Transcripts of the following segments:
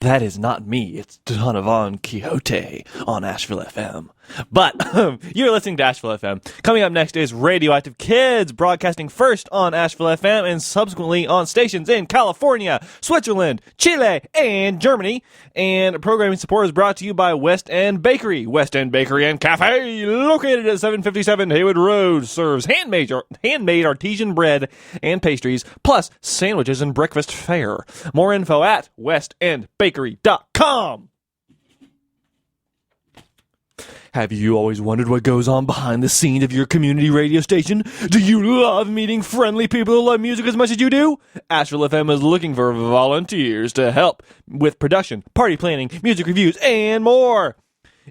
That is not me. It's Donovan Quixote on Asheville FM. But you're listening to Asheville FM. Coming up next is Radioactive Kids, broadcasting first on Asheville FM and subsequently on stations in California, Switzerland, Chile, and Germany. And programming support is brought to you by West End Bakery. West End Bakery and Cafe, located at 757 Haywood Road, serves handmade artesian bread and pastries, plus sandwiches and breakfast fare. More info at westendbakery.com. Have you always wondered what goes on behind the scenes of your community radio station? Do you love meeting friendly people who love music as much as you do? Asheville FM is looking for volunteers to help with production, party planning, music reviews, and more.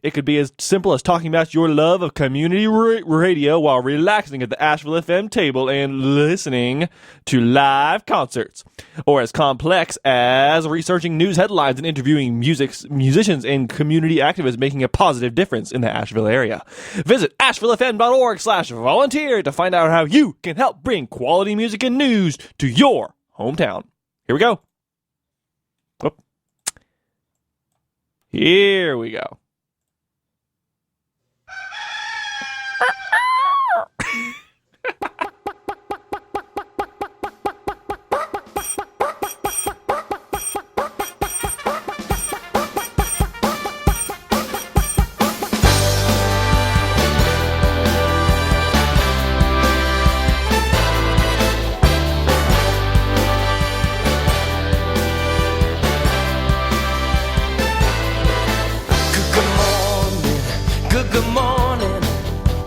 It could be as simple as talking about your love of community radio while relaxing at the Asheville FM table and listening to live concerts. Or as complex as researching news headlines and interviewing musicians and community activists making a positive difference in the Asheville area. Visit ashevillefm.org/volunteer to find out how you can help bring quality music and news to your hometown. Here we go. Whoop. Here we go.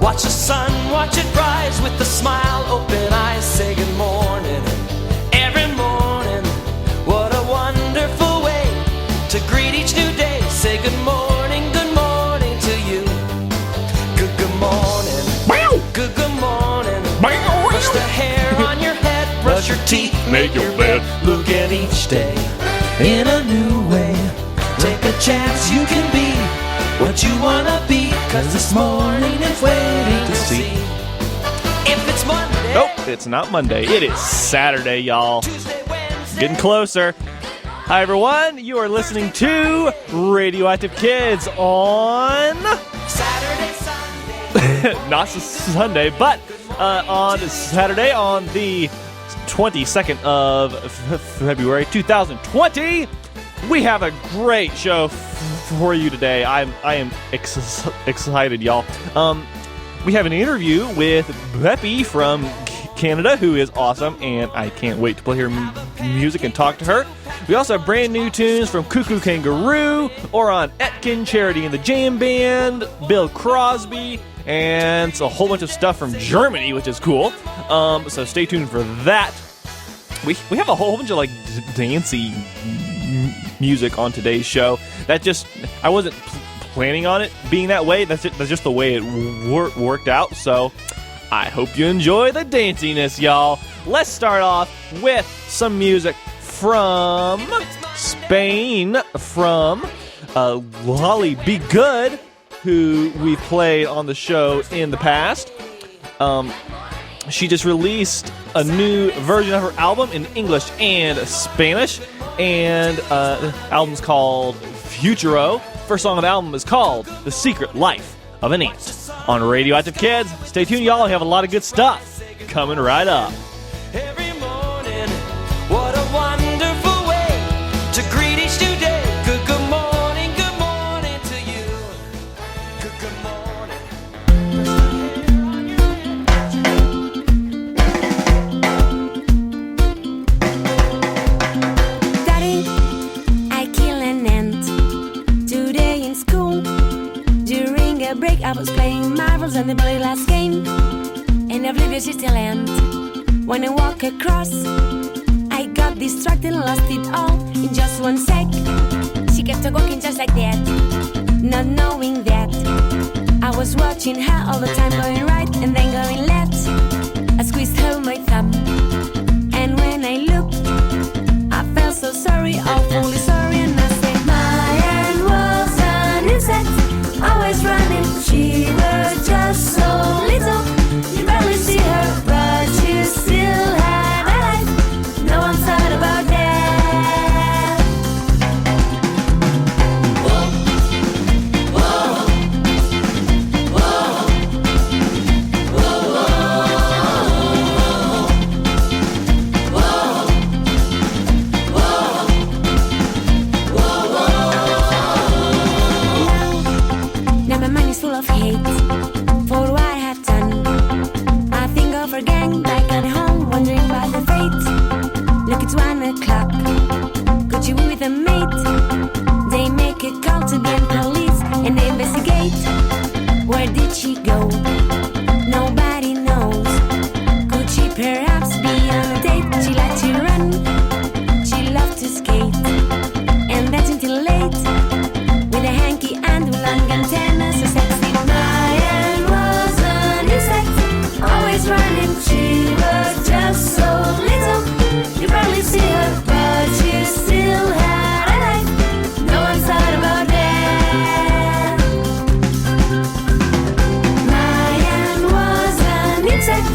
Watch the sun, watch it rise with a smile, open eyes, say good morning. Every morning, what a wonderful way to greet each new day. Say good morning to you. Good morning, good morning. Brush the hair on your head, brush your teeth, make your bed. Look at each day in a new way. Take a chance, you can be what you wanna be, 'cause this morning is waiting to see if it's Monday. Nope, it's not Monday. It is Saturday, y'all. Getting closer. Hi, everyone. You are listening to Radioactive Kids on Saturday, Sunday. not Sunday, but on Saturday on the 22nd of February 2020. We have a great show for you today. I am excited, y'all. We have an interview with Beppie from Canada, who is awesome, and I can't wait to play her music and talk to her. We also have brand new tunes from Cuckoo Kangaroo, Oron Etkin, Charity and the Jam Band, Bill Crosby, and a whole bunch of stuff from Germany, which is cool. So stay tuned for that. We have a whole bunch of like dancey music on today's show. I wasn't planning on it being that way. That's just the way it worked out. So I hope you enjoy the danciness, y'all. Let's start off with some music from Spain, from Lolly Be Good, who we've played on the show in the past. She just released a new version of her album in English and Spanish, and the album's called Futuro. First song on the album is called The Secret Life of an Ant. On Radioactive Kids, stay tuned, y'all. We have a lot of good stuff coming right up. Every morning, what a wonderful way to greet each new day. Good morning to you. Good morning. Daddy, I kill an ant today in school. During a break, I was playing marbles and the bloody last game, and oblivious is still ant. When I walk across, I got distracted and lost it all in just 1 sec. She kept on walking just like that, not knowing that I was watching her all the time, going right and then going left. I squeezed her with my thumb, and when I looked, I felt so sorry, awfully sorry, and I said, my aunt was an insect, always running. She was just so little, you barely see her, but she still had a life. No one thought about that. till late with a hanky and long antennas, so sexy. Mayan was an insect, always running. She was just so little, you barely see her, but she still had a life. No one thought about that. Mayan was an insect,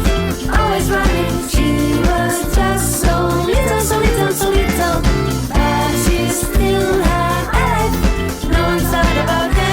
always running. She was just so little, so little, so little, but she still had a life. No one thought about that.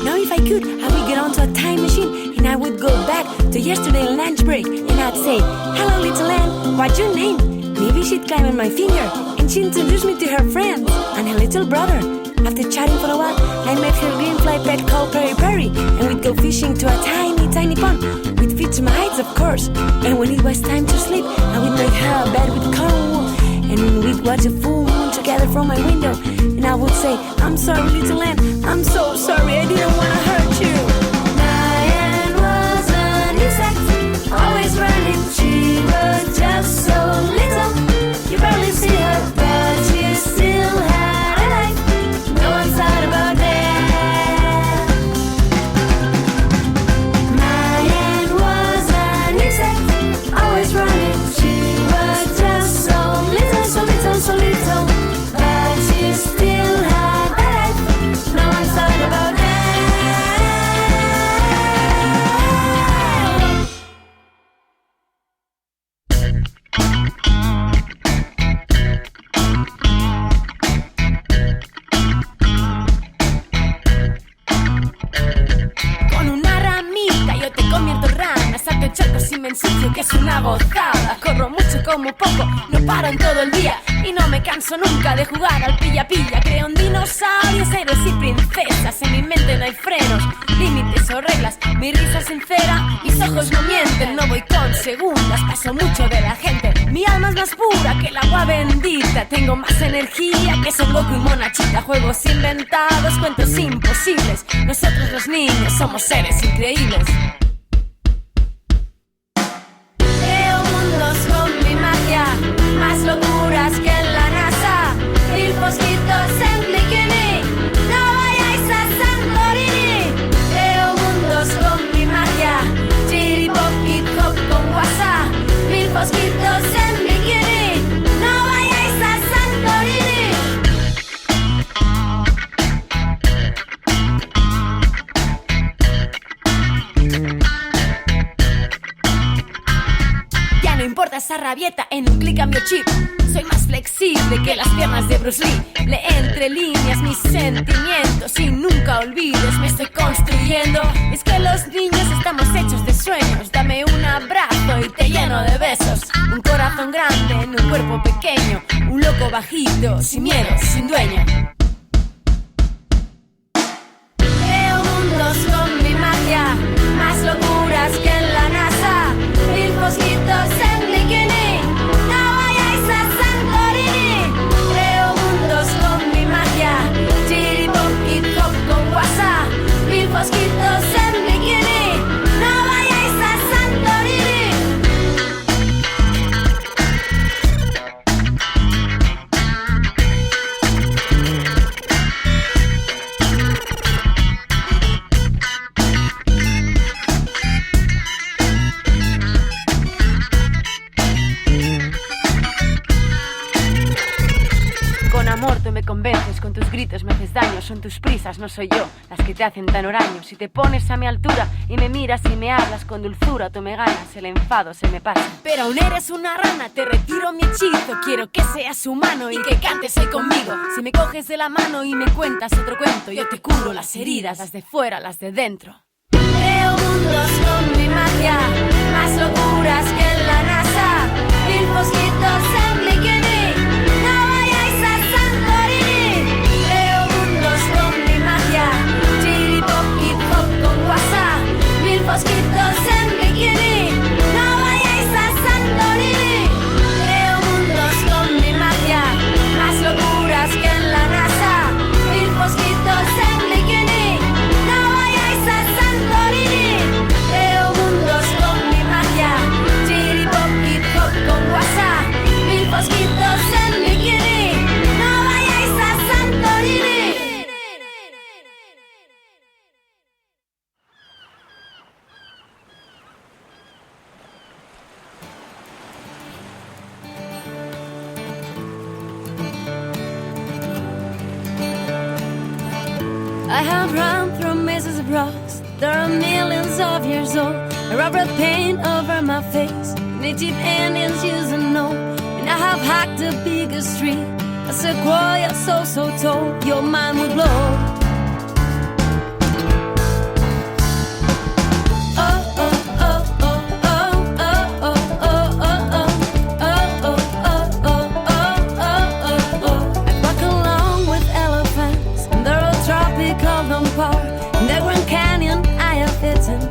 Now if I could, I would get onto a time machine and I would go back to yesterday lunch break and I'd say, hello little Ann, what's your name? Maybe she'd climb on my finger and she'd introduce me to her friends and her little brother. After chatting for a while, I met her green fly pet called Perry Perry, and we'd go fishing to a tiny, tiny pond with fish mites, of course. And when it was time to sleep, I would make her a bed with corn wool, and we'd watch a full moon together from my window. And I would say, I'm sorry, little Ann, I'm so sorry, I didn't want to hurt you. Mayan was an insect, always running. She was just so little, you barely see her, but she still had a life. No one thought about that. Mayan was an insect, always running. She was just so little, so little, so little, but she still had a life. No one thought about that. Con una ramita yo te convierto en rana, saco el charco si me ensucio, que es una gozada. Corro mucho como poco, no paro en todo el día y no me canso nunca de jugar al pilla-pilla. Creo en dinosaurios, héroes y princesas, en mi mente no hay frenos, límites o reglas. Mi risa es sincera, mis ojos no mienten, no voy con segundas, paso mucho de la gente. Mi alma es más pura que el agua bendita, tengo más energía que Son Goku y Monachita. Juegos inventados, cuentos imposibles, nosotros los niños somos seres increíbles. Creo mundos con mi magia, más locuras que en la NASA. 1000 mosquitos en bikini, no vayáis a Santorini. Creo mundos con mi magia, chiripop, hip hop con WhatsApp. 1000 mosquitos en bikini, no vayáis a Santorini. Ya no importa esa rabieta, en un clic cambio chip. Soy más flexible que las piernas de Bruce Lee. Lee entre líneas mis sentimientos y nunca olvides, me estoy construyendo. Es que los niños estamos hechos de sueños. Dame un abrazo y te lleno de besos. Un corazón grande en un cuerpo pequeño. Un loco bajito, sin miedo, sin dueño. Creo mundos con mi magia, más locuras que en la NASA. 1000 mosquitos en bikini, no vayáis a Santorini. Creo mundos con mi magia, chiripop, hip hop con WhatsApp. 1000 mosquitos en bikini, no vayáis a Santorini. Con amor tú me convences, con tus gritos me haces daño. Son tus prisas, no soy yo, las que te hacen tan huraño. Si te pones a mi altura y me miras y me hablas con dulzura, tú me ganas, el enfado se me pasa. Pero aún eres una rana, te retiro mi hechizo. Quiero que seas humano y que cantes hoy conmigo. Si me coges de la mano y me cuentas otro cuento, yo te cubro las heridas, las de fuera, las de dentro. Creo mundos con mi magia, más locuras que en la NASA. 1000 mosquitos en bikini, no vayáis a Santorini. Creo mundos con mi magia, chiripop, hip hop con WhatsApp. 1000 mosquitos en bikini, no vayáis a Santorini. I have run through mazes of rocks. There are millions of years old. I rub red paint over my face. Native Indians use a know. And I have hacked the biggest tree, a sequoia so tall, your mind would blow.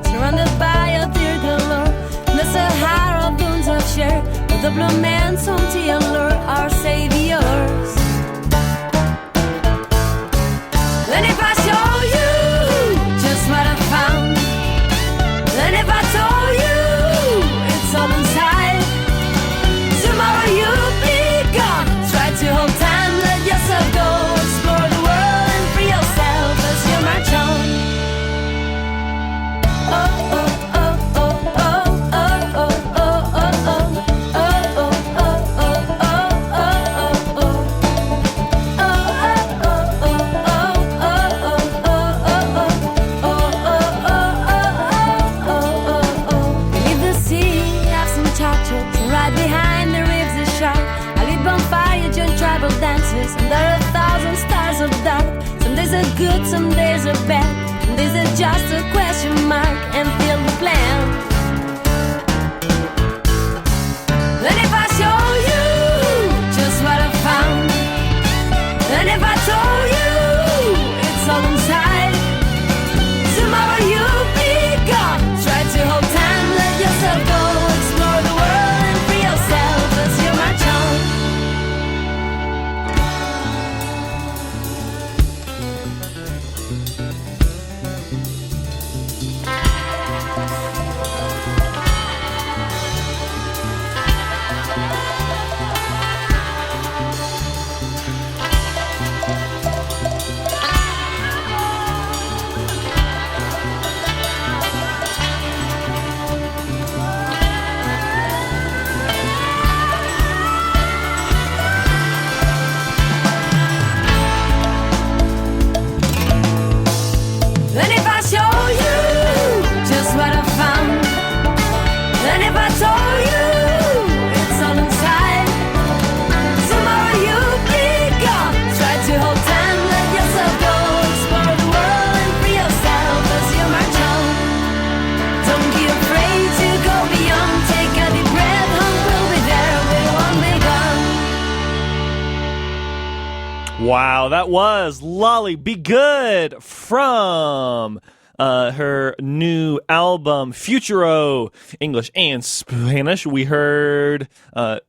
Surrounded by a dear galore, the Sahara dunes of share, with the blue man's empty allure, our saviors. And if I show you just what I found, and if I told you it's all inside, tomorrow you'll be gone. Try to hold time, let yourself go, explore the world and free yourself as you march on. Dances, and there are 1,000 stars of dark. Some days are good, some days are bad. Some days are just a question mark, and feel the plan. And if I show you just what I found, and if I told you it's all inside, tomorrow you'll be gone. Try to hold time, let yourself go, explore the world and free yourself as you march on. Wow, that was Lolly Be Good from her new album, Futuro, English and Spanish. We heard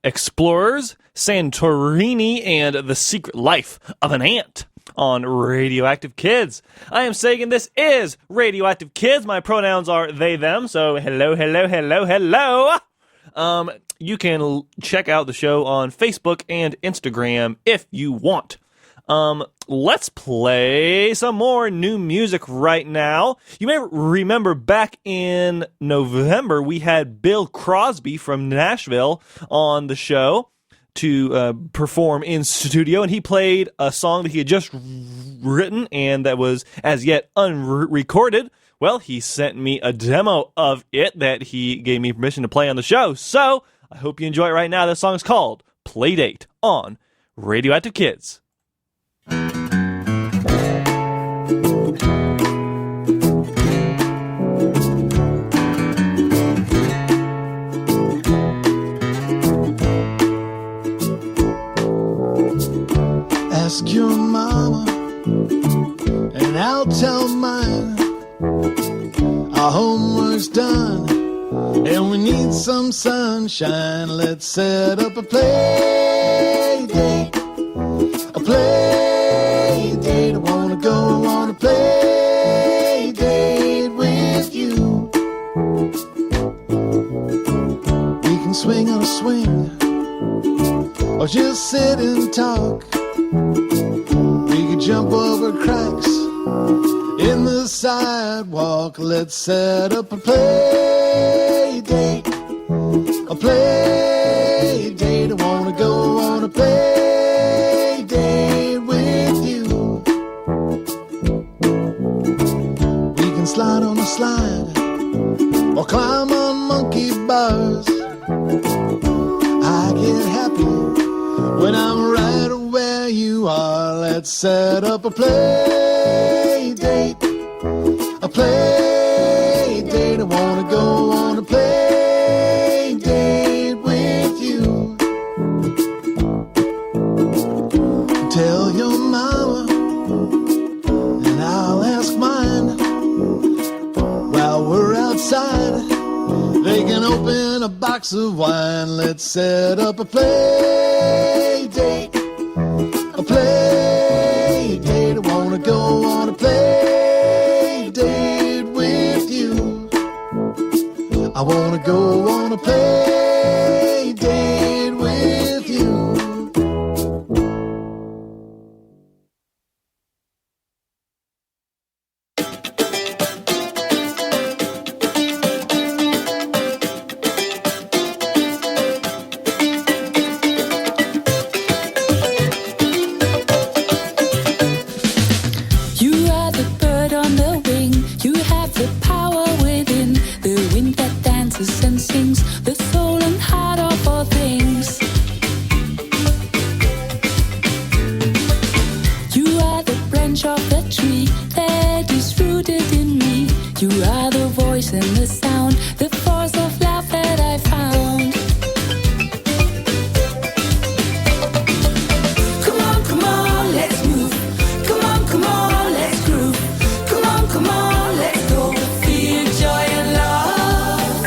Explorers, Santorini, and The Secret Life of an Ant on Radioactive Kids. I am Sagan. This is Radioactive Kids. My pronouns are they, them. So hello. You can check out the show on Facebook and Instagram if you want. Let's play some more new music right now. You may remember back in November, we had Bill Crosby from Nashville on the show to perform in studio, and he played a song that he had just written and that was as yet unrecorded. Well, he sent me a demo of it that he gave me permission to play on the show, so I hope you enjoy it right now. This song's called Playdate on Radioactive Kids. Ask your mama, and I'll tell mine. Our homework's done, and we need some sunshine. Let's set up a play date. A play date. I wanna go on a play date with you. We can swing on a swing, or just sit and talk. We could jump over cracks in the sidewalk. Let's set up a play date. A play date. I wanna go on a play date with you. let's set up a play date. A play date. I wanna go on a play date with you. Tell your mama, and I'll ask mine. While we're outside, they can open a box of wine. Let's set up a play date. A play date. I wanna go on a play date with you. I wanna go on a play date with you. You are the bird on the wing. You have the power within. The wind that dances and sings. The soul and heart of all things. You are the branch of the tree that is rooted in me. You are the voice and the sound. The force of love that I found. Come on, let's move. Come on, let's groove. Come on, let's go. Feel joy and love.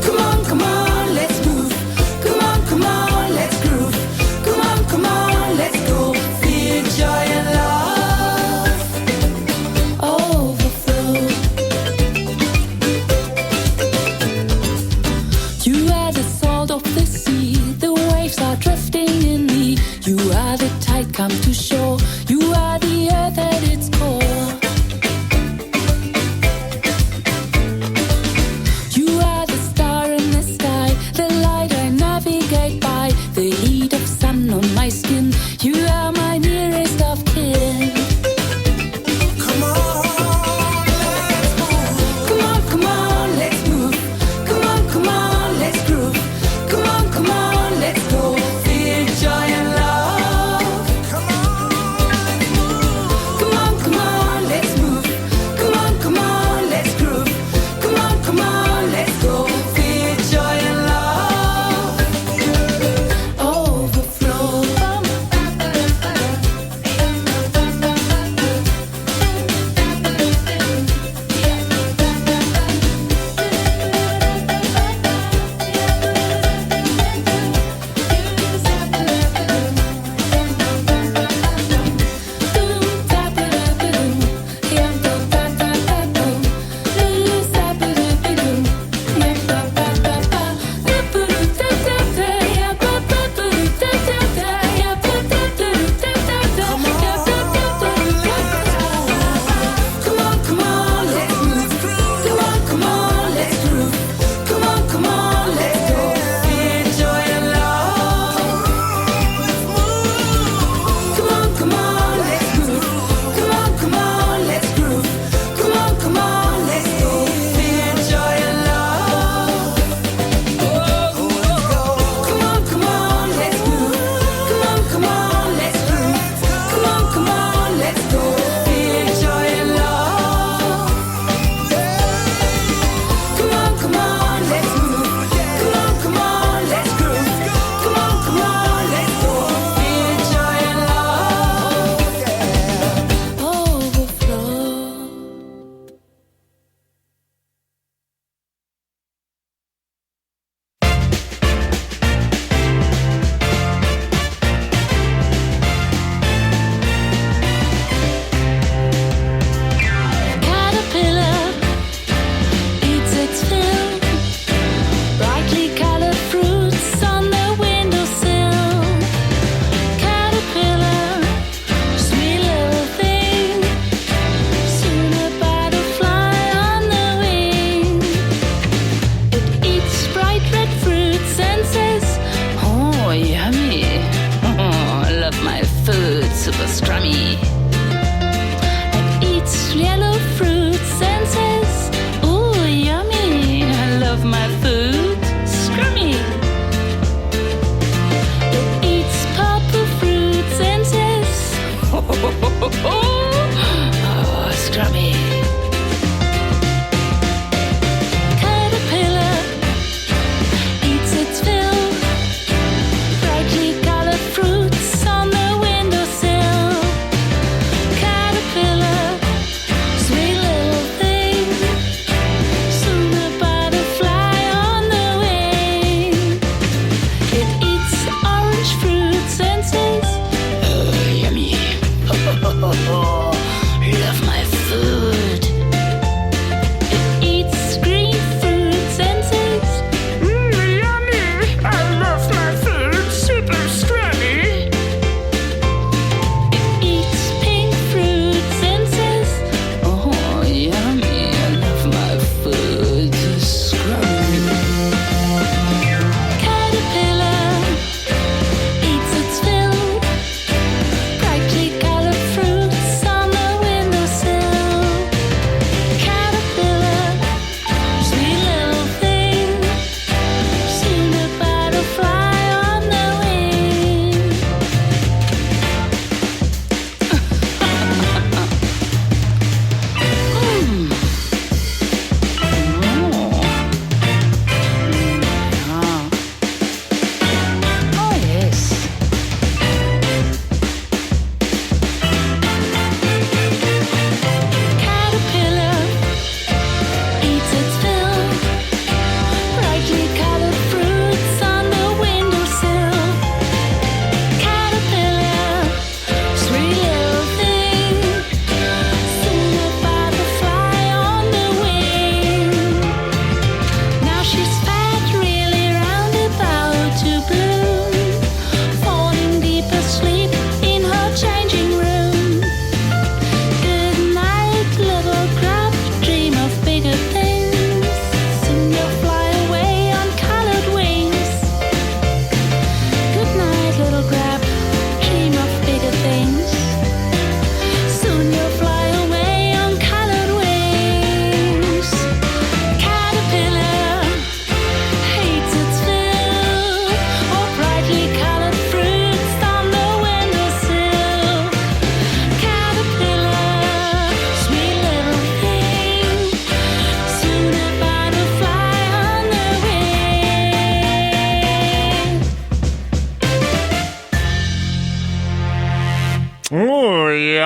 Come on, let's move. Come on, let's groove. Come on, let's go. Feel joy and love. Overflow. You are the salt of the sea. The waves are drifting in me. You are the tide come to shore. You are the earth at its core. You are the star in the sky, the light I navigate by, the heat of sun on my skin. You are my nearest of kin. Come on, let's move. Come on, let's groove. Come on, let's go. Feel joy and love. Come on, let's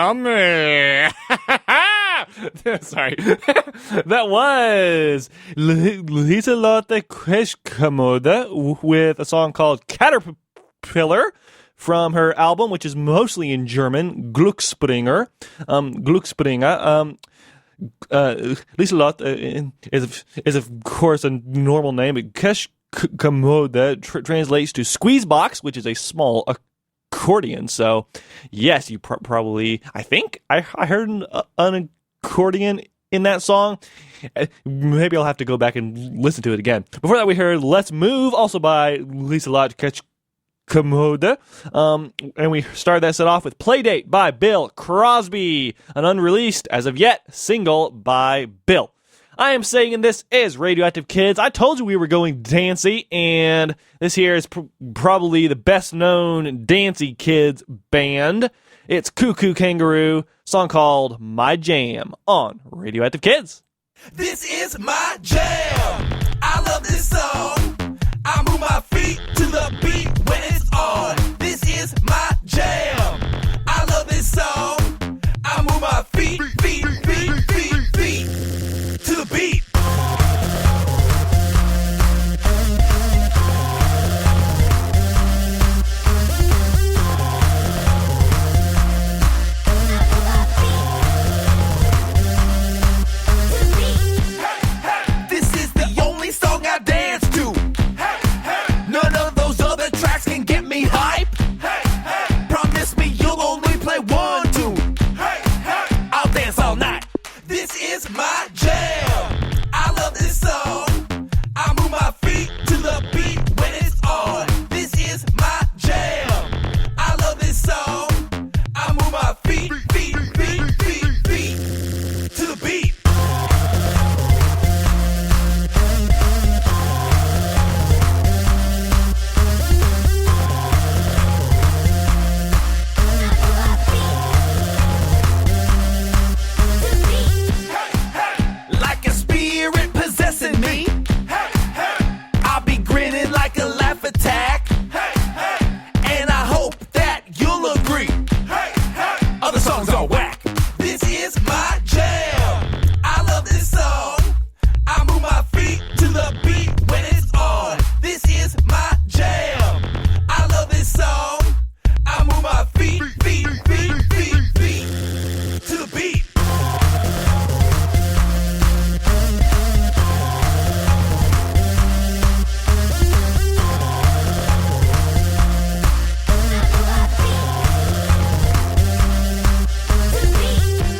yummy. Sorry. That was Lieselotte Kreschkommode with a song called Caterpillar from her album, which is mostly in German, Glücksspringer. Lieselotte is of course a normal name. Kreschkommode translates to squeeze box, which is a small accordion. So, yes, you probably, I think I heard an accordion in that song. Maybe I'll have to go back and listen to it again. Before that, we heard Let's Move, also by Lieselotte Kreschkommode. And we started that set off with Playdate by Bill Crosby, an unreleased, as of yet, single by Bill. I am saying this is Radioactive Kids. I told you we were going dancey, and this here is probably the best-known dancey kids band. It's Cuckoo Kangaroo, song called My Jam on Radioactive Kids. This is my jam. I love this song. I move my feet to the beat when it's on. This is my jam. I love this song. I move my feet to the beat. This is the only song I dance to. None of those other tracks can get me hype. Promise me you'll only play 1, 2. I'll dance all night. This is my jam. I love this song. I move my feet to the beat when it's on. This is my jam. I love this song. I move my feet to the beat. Like a spirit possessing me. I'll be grinning like a laugh attack. And I hope that you'll agree. Other songs are whack. This is my jam. I love this song. I move my feet to the beat when it's on. This is my jam. I love this song. I move my feet to the beat.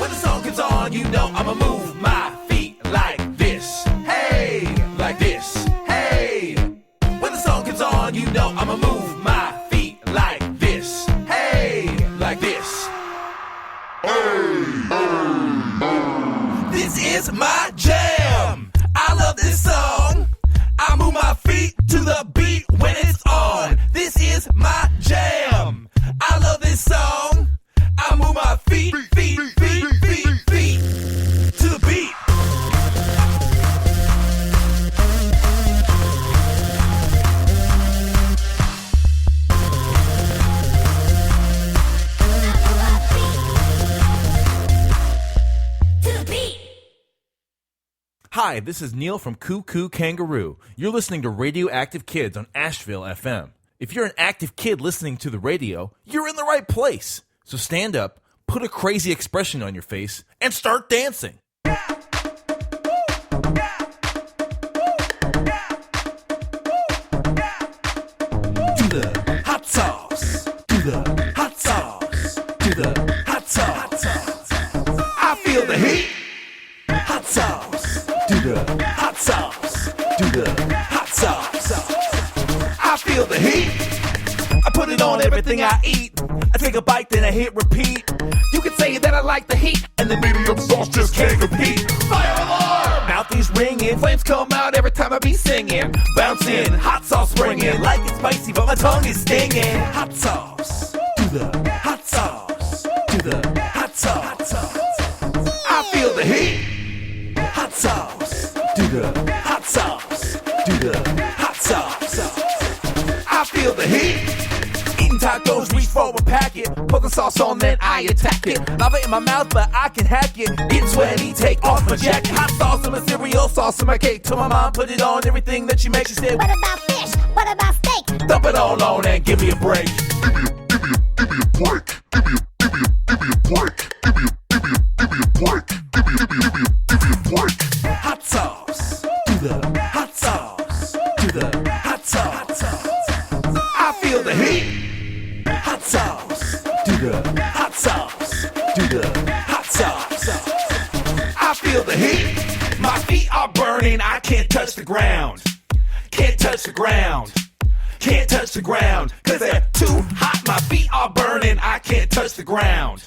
When the song comes on, you know I'ma move my feet like this. Hey, like this. Hey. When the song comes on, you know I'ma move my feet like this. Hey, like this. This is my jam. I love this song. I move my feet to the beat when it's on. This is my jam. I love this song. I move my feet to the beat. Hi, this is Neil from Cuckoo Kangaroo. You're listening to Radioactive Kids on Asheville FM. If you're an active kid listening to the radio, you're in the right place. So stand up, put a crazy expression on your face, and start dancing. Do the hot sauce. Do the hot sauce. Do the hot sauce. I feel the heat. Hot sauce. Do the hot sauce. Do the hot sauce. I feel the heat. I put it on everything I eat. I take a bite, then I hit repeat. You can say that I like the heat, and the medium sauce just can't compete. Fire alarm! Mouth is ringing, flames come out every time I be singing. Bouncing, hot sauce springing, like it's spicy, but my tongue is stinging. Hot sauce, do the hot sauce, do the hot sauce. I feel the heat. Hot sauce, do the hot sauce, do the hot sauce. I feel the heat. Eating tacos, reach for a packet. Put the sauce on, then I attack it. Lava in my mouth, but I can hack it. Get sweaty, take off my jacket. Hot sauce in my cereal, sauce in my cake. Till my mom put it on everything that she makes. She said, What about fish? What about steak? dump it all on and give me a break. Give me a break. Give me a break. Give me a break. Give me a break. Hot sauce to the hot sauce to the hot sauce. I feel the heat. Hot sauce to the hot sauce to the hot sauce. I feel the heat. My feet are burning. I can't touch the ground. Can't touch the ground. Can't touch the ground. Cause they're too hot. My feet are burning. I can't touch the ground.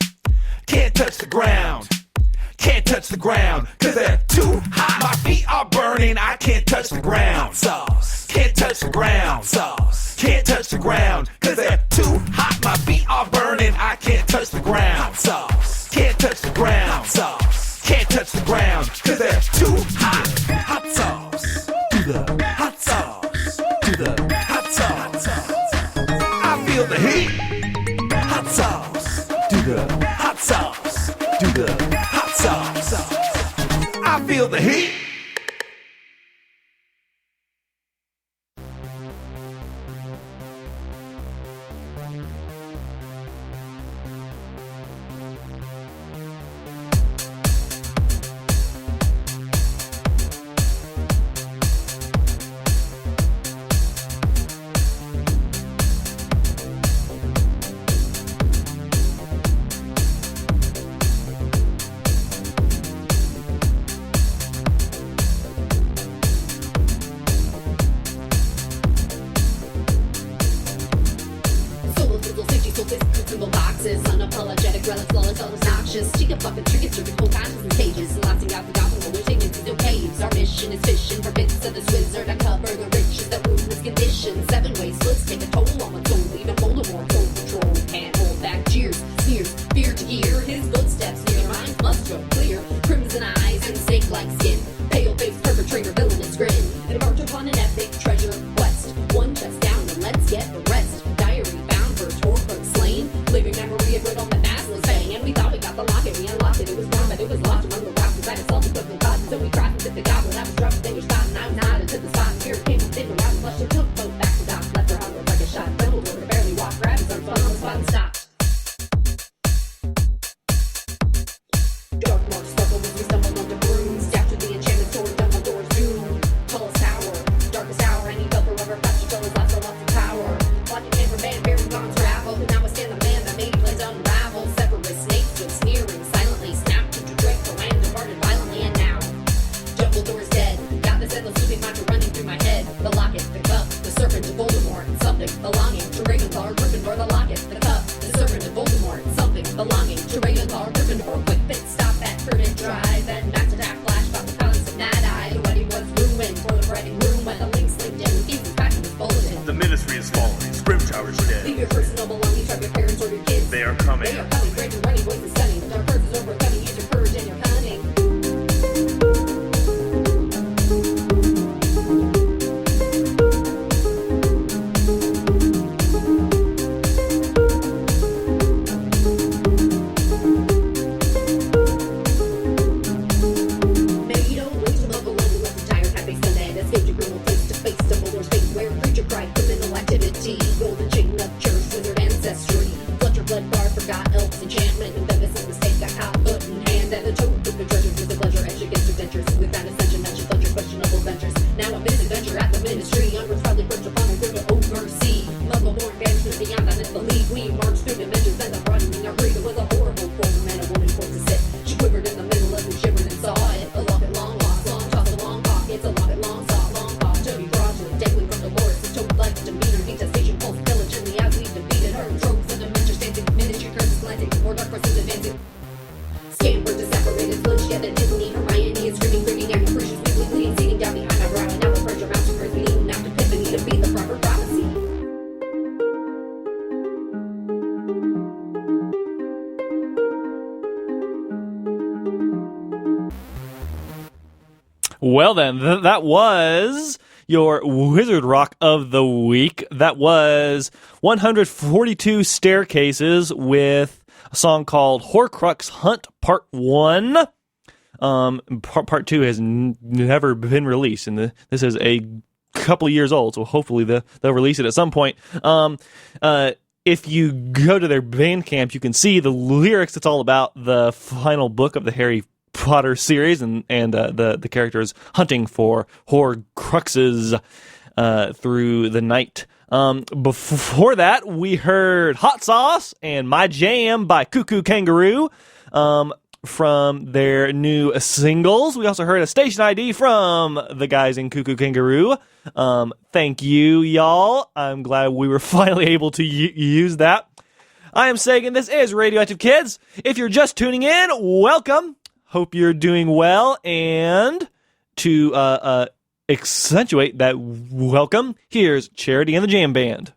Can't touch the ground. Can't touch the ground, cause they're too hot. My feet are burning, I can't touch the ground. Sauce. Can't touch the ground. Sauce. Can't touch the ground, cause they're too hot. My feet are burning, I can't touch the ground. Sauce. Can't touch the ground. Sauce. Can't touch the ground, cause they're too hot. Hot sauce. To the hot sauce. To the hot sauce. I feel the heat. Hot sauce. To the hot sauce. To the hot sauce. I feel the heat. Well then, that was your Wizard Rock of the week. That was 142 Staircases with a song called Horcrux Hunt Part 1. Part 2 has never been released, and this is a couple of years old, so hopefully they'll release it at some point. If you go to their Bandcamp, you can see the lyrics. It's all about the final book of the Harry Potter series, and the characters hunting for Horcruxes through the night. Before that, we heard Hot Sauce and My Jam by Cuckoo Kangaroo from their new singles. We also heard a Station ID from the guys in Cuckoo Kangaroo. Thank you, y'all. I'm glad we were finally able to use that. I am Sagan. This is Radioactive Kids. If you're just tuning in, welcome. Hope you're doing well. And to accentuate that welcome, here's Charity and the Jam Band.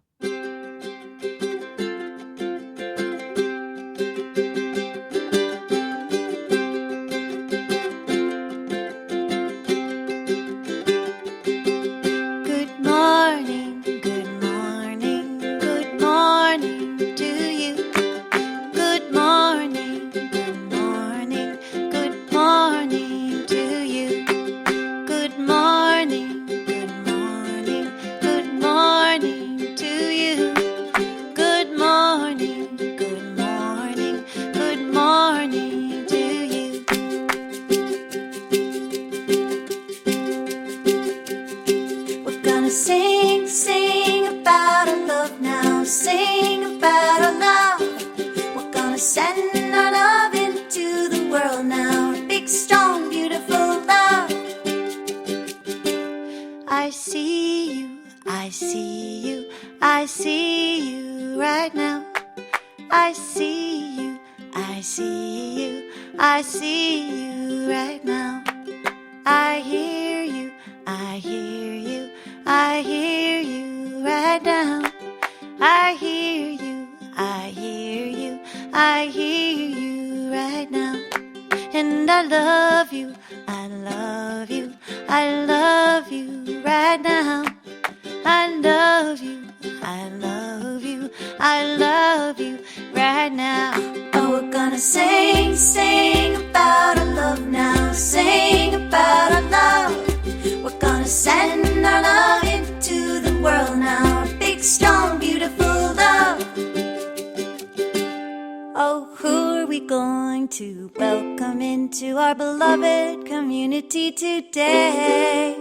Today.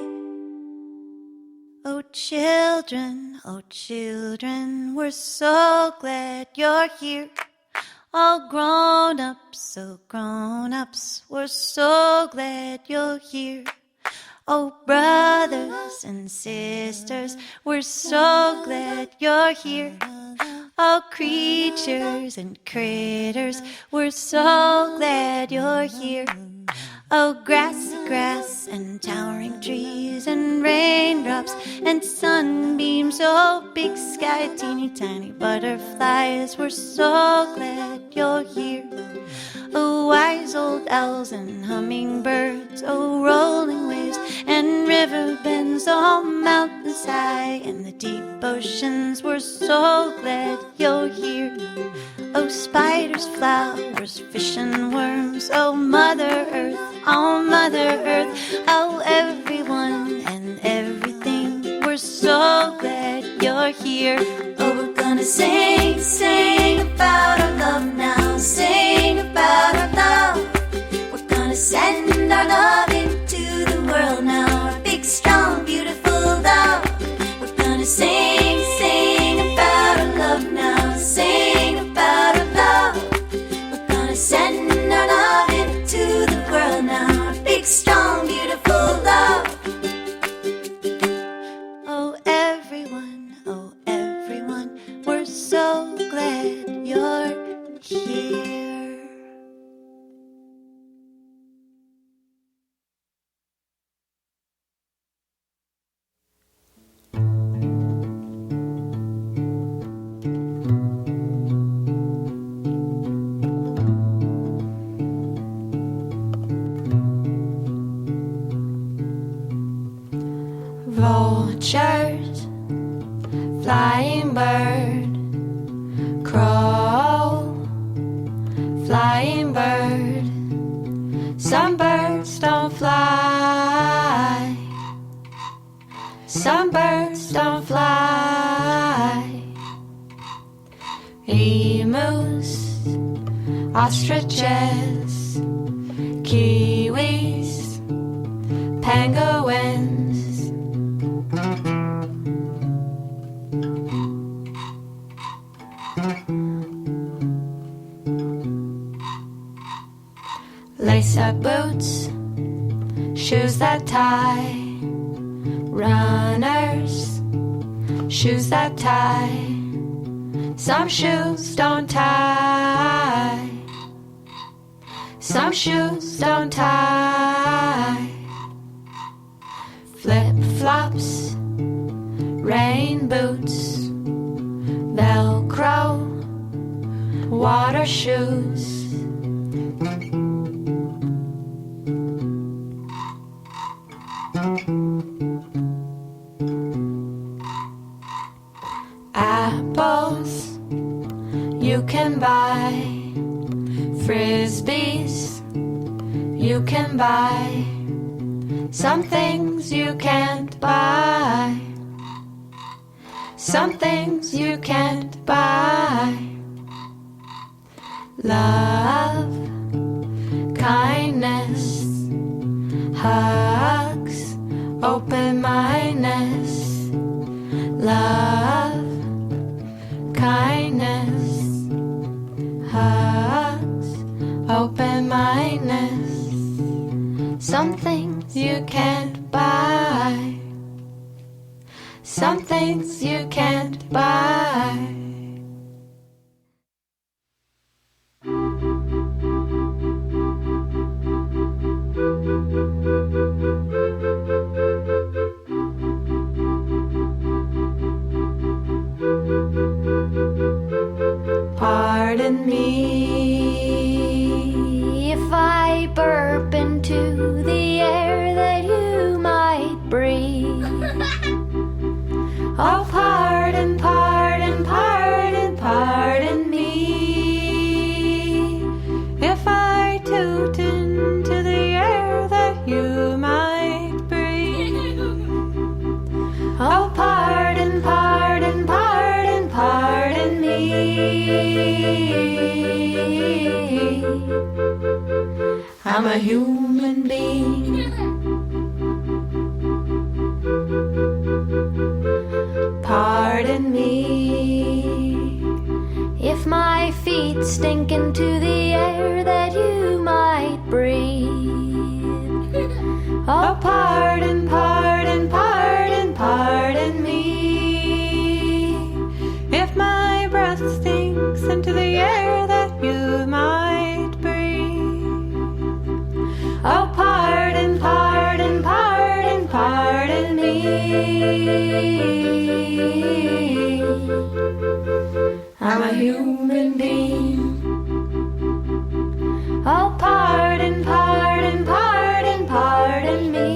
Oh children, we're so glad you're here. All grown-ups, oh grown-ups, we're so glad you're here. Oh brothers and sisters, we're so glad you're here. Oh creatures and critters, we're so glad you're here. Oh, grass and towering trees and raindrops and sunbeams. Oh, big sky, teeny tiny butterflies. We're so glad you're here. Oh, wise old owls and hummingbirds. Oh, rolling waves and river bends. Oh, mountains high and the deep oceans. We're so glad you're here. Oh, spiders, flowers, fish and worms. Oh, Mother Earth, oh, Mother Earth. Oh, everyone and everything. We're so glad you're here. Oh, we're gonna sing about our love now. Sing about our love. We're gonna send our love into the world now. Our big, strong, beautiful love. We're gonna sing about our love now. Sing about our love. We're gonna send our love into the world now. Our big, strong, beautiful love. Oh everyone, we're so glad you're here. Var flying bird, crow, flying bird. Some birds don't fly, some birds don't fly. Emus, ostriches, kiwis, penguins. Lace-up boots, shoes that tie, runners, shoes that tie. Some shoes don't tie, some shoes don't tie. Flip-flops, rain boots, Velcro, water shoes. Apples you can buy, frisbees you can buy. Some things you can't buy, some things you can't buy. Love, kindness, hugs, open-mindedness. Love, kindness, hugs, open-mindedness. Some things you can't buy, some things you can't buy. Pardon me if I burp into the air that you might breathe. Oh, pardon, pardon, pardon, pardon me if I toot into the air that you might breathe. Oh, pardon, pardon, pardon, pardon me. I'm a human being. Pardon me if my feet stink into the air that you might breathe. Oh, pardon, pardon, pardon, pardon me if my breath stinks into the air that you might breathe. Oh, pardon, pardon, pardon, pardon me. I'm a human being. Oh, pardon, pardon, pardon, pardon me.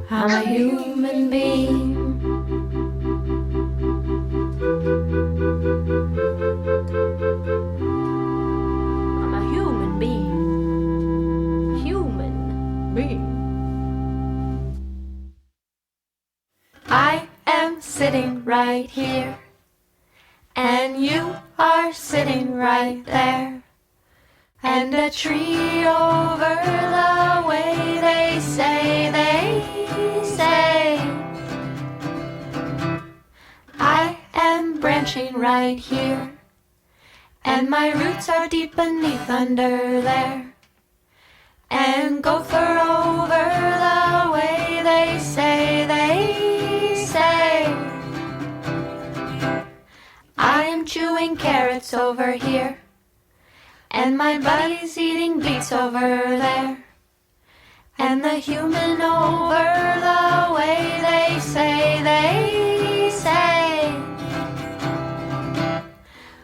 I'm a human being. I'm a human being. Human being. I am sitting right here, and you are sitting right there, and a tree over the way. They say, I am branching right here, and my roots are deep beneath under there, and gopher over the way. They say, I am chewing carrots over here, and my buddy's eating beets over there, and the human over the way. They say,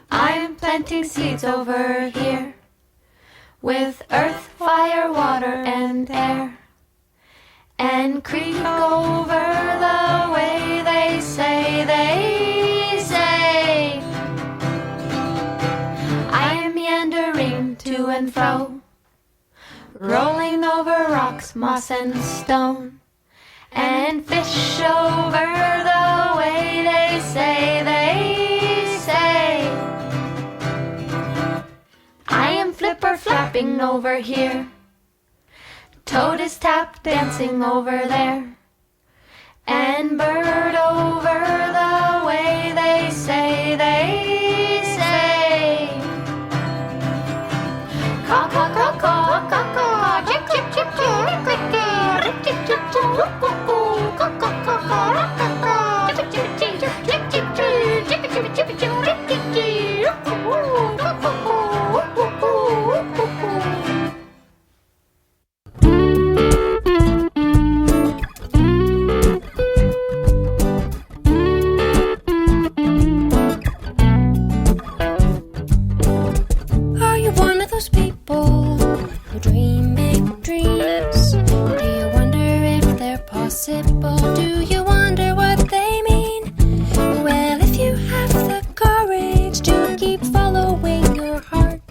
I am planting seeds over here, with earth, fire, water, and air, and creak over the way they say, they say. I am meandering to and fro, rolling over rocks, moss and stone, and fish over the way they say, they say. I am flipper flapping over here, toad is tap dancing over there, and bird over the way they say, they say. Caw, caw, caw, caw, caw, caw, chip, chip, chip, chip, chip, chip, chip, chip, caw, caw, caw, caw, caw, chip, chip, chip, chip, chip, chip, chip, chip, chip, chip, chip, chip, Are you one of those people who dream big dreams? Do you wonder if they're possible? Do you wonder what they mean? Well, if you have the courage to keep following your heart,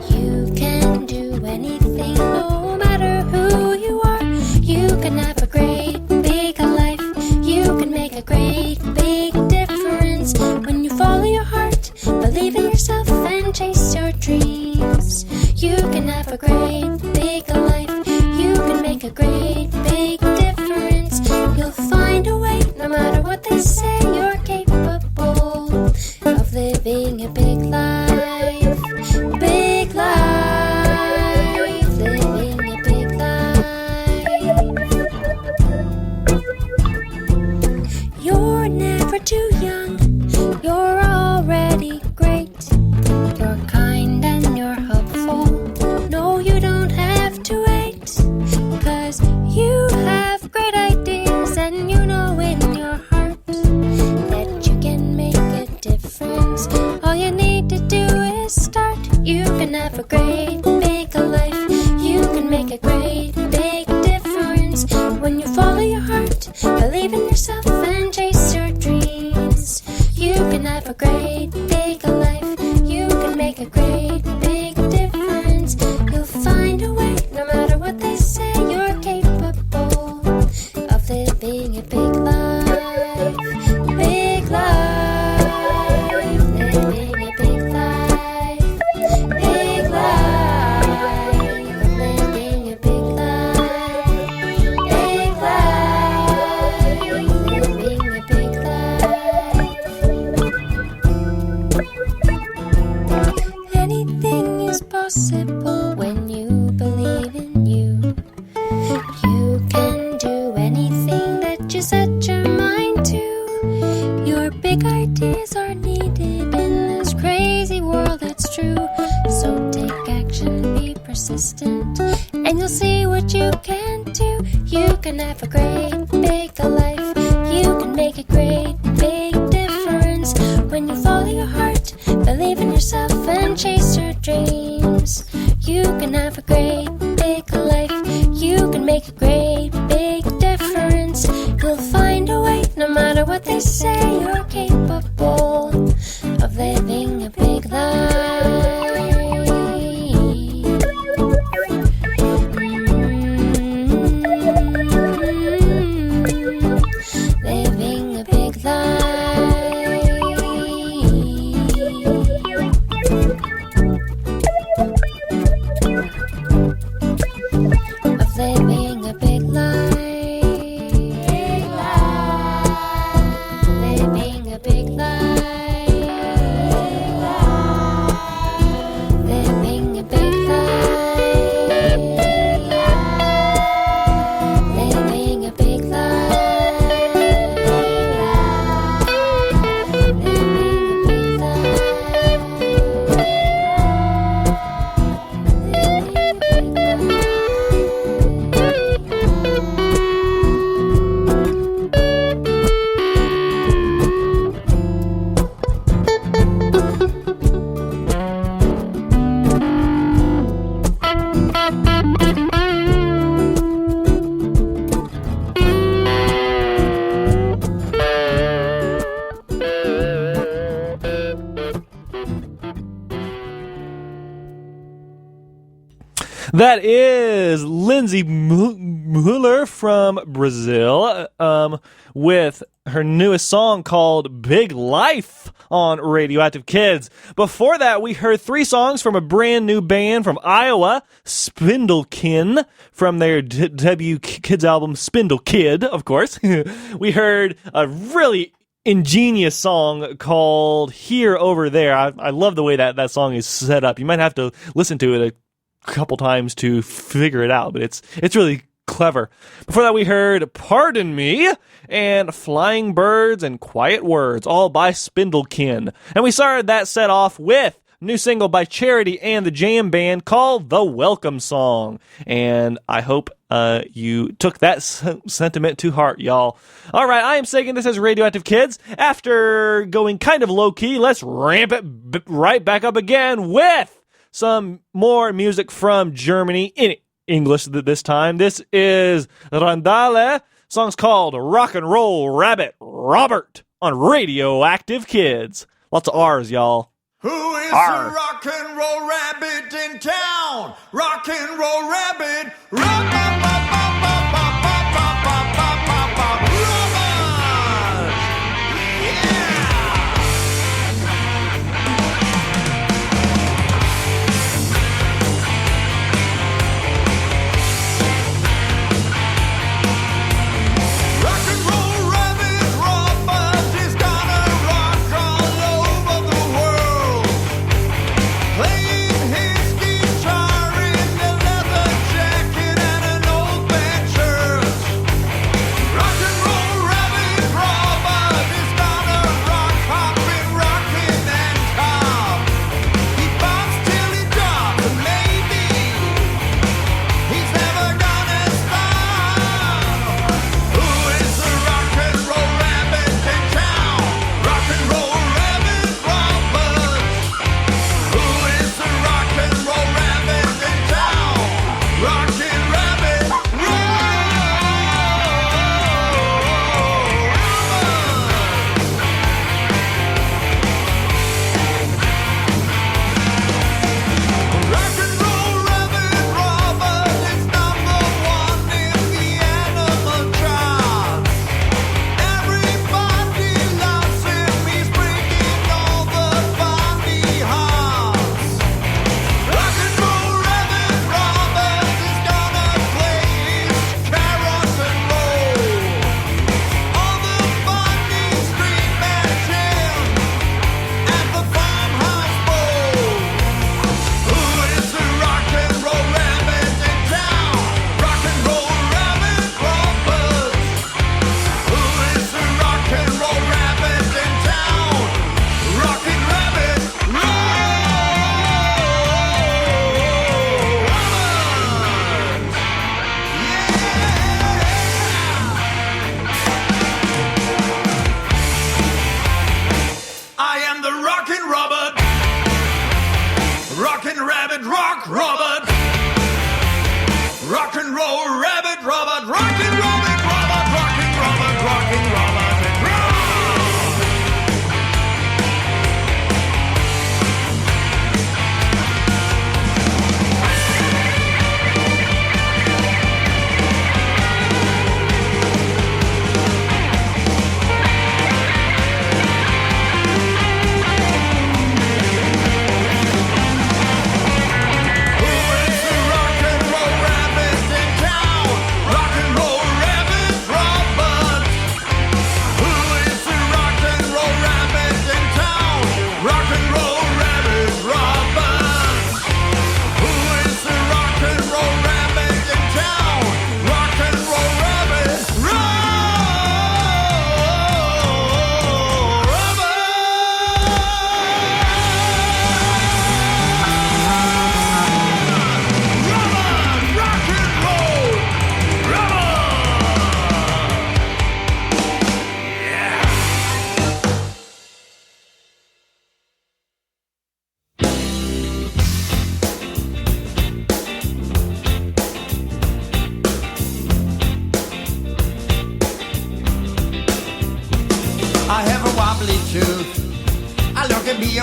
you can do anything, no matter who you are. You can have a great big life. You can make a great big difference when you follow your heart, believe in yourself and chase your dreams. You can have a great big life. You can make a great big difference. You'll find a way, no matter what they say. You're capable of living a big life. Big life. Living a big life. You're never too young. You're already great. You're kind and you're helpful. No, you don't have to wait, 'cause you have great ideas and you know in your heart that you can make a difference. All you need to do is start. You can have a great big life. You can make a great big difference when you follow your heart, believe in yourself and chase your dreams. You can have a great big life. You can make a great big difference. You'll find a way, no matter what they say. You're capable of living a big life. Big life. Living a big life. Big life. Living a big life. Big life. Living a big life. Anything is possible when you believe in you. You can do anything that you set your mind to. Your big ideas are needed in this crazy world, it's true. So take action, be persistent, and you'll see what you can do. You can have a great big life. You can make a great big difference when you follow your heart, believe in yourself and chase your dreams. You can have a great big life. You can make a great big difference. You'll find a way, no matter what they say. You're capable of living a big life. Living a big life. Of living a big life. Big life. That is Lindsay Muller from Brazil with her newest song called Big Life on Radioactive Kids. Before that, we heard 3 songs from a brand new band from Iowa, Spindlekin, from their debut kids album Spindle Kid, of course. We heard a really ingenious song called Here Over There. I love the way that song is set up. You might have to listen to it a couple times to figure it out, but it's really clever. Before that, we heard Pardon Me and Flying Birds and Quiet Words, all by Spindlekin. And we started that set off with a new single by Charity and the Jam Band called The Welcome Song. And I hope you took that sentiment to heart, y'all. All right, I am Sagan. This is Radioactive Kids. After going kind of low-key, let's ramp it right back up again with some more music from Germany in English this time. This is Randale. Song's called Rock and Roll Rabbit Robert on Radioactive Kids. Lots of R's, y'all. Who is R. the rock and roll rabbit in town? Rock and roll rabbit. Robert.